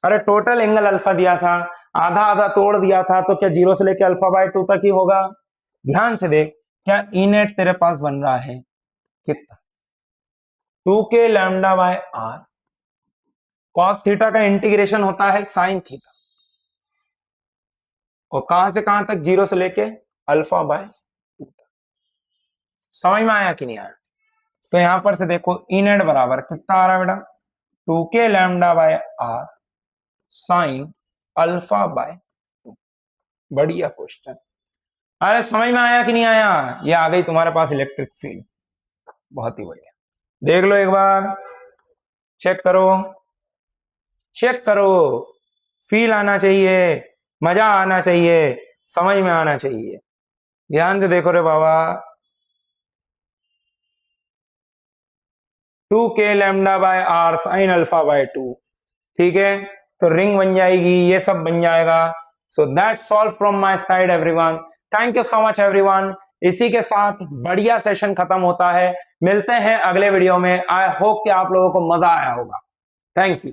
Speaker 1: अरे टोटल एंगल अल्फा दिया था, आधा आधा तोड़ दिया था, तो क्या 0 से लेके अल्फा बाय 2 तक ही होगा। ध्यान से देख, क्या ई नेट तेरे पास बन रहा है कितना, 2k lambda by r, cos theta का इंटीग्रेशन होता है साइन थीटा, और कहां से कहां तक, 0 से लेके अल्फा बाय 2 तक। समझ में आया कि नहीं आया। तो यहां पर से देखो ई नेट बराबर कितना आ रहा है बेटा, 2k lambda by r sine alpha by 2। बढ़िया क्वेश्चन। अरे समझ में आया कि नहीं आया, ये आ गई तुम्हारे पास इलेक्ट्रिक फील्ड, बहुत ही बढ़िया। देख लो एक बार, चेक करो, चेक करो, फील आना चाहिए, मजा आना चाहिए, समझ में आना चाहिए। ध्यान से देखो रे बाबा, 2k lambda by r sine alpha by 2, ठीक है, तो रिंग बन जाएगी, ये सब बन जाएगा। So that's all from my side everyone, thank you so much everyone. इसी के साथ बढ़िया सेशन खत्म होता है, मिलते हैं अगले वीडियो में। आई होप कि आप लोगों को मजा आया होगा। Thank you.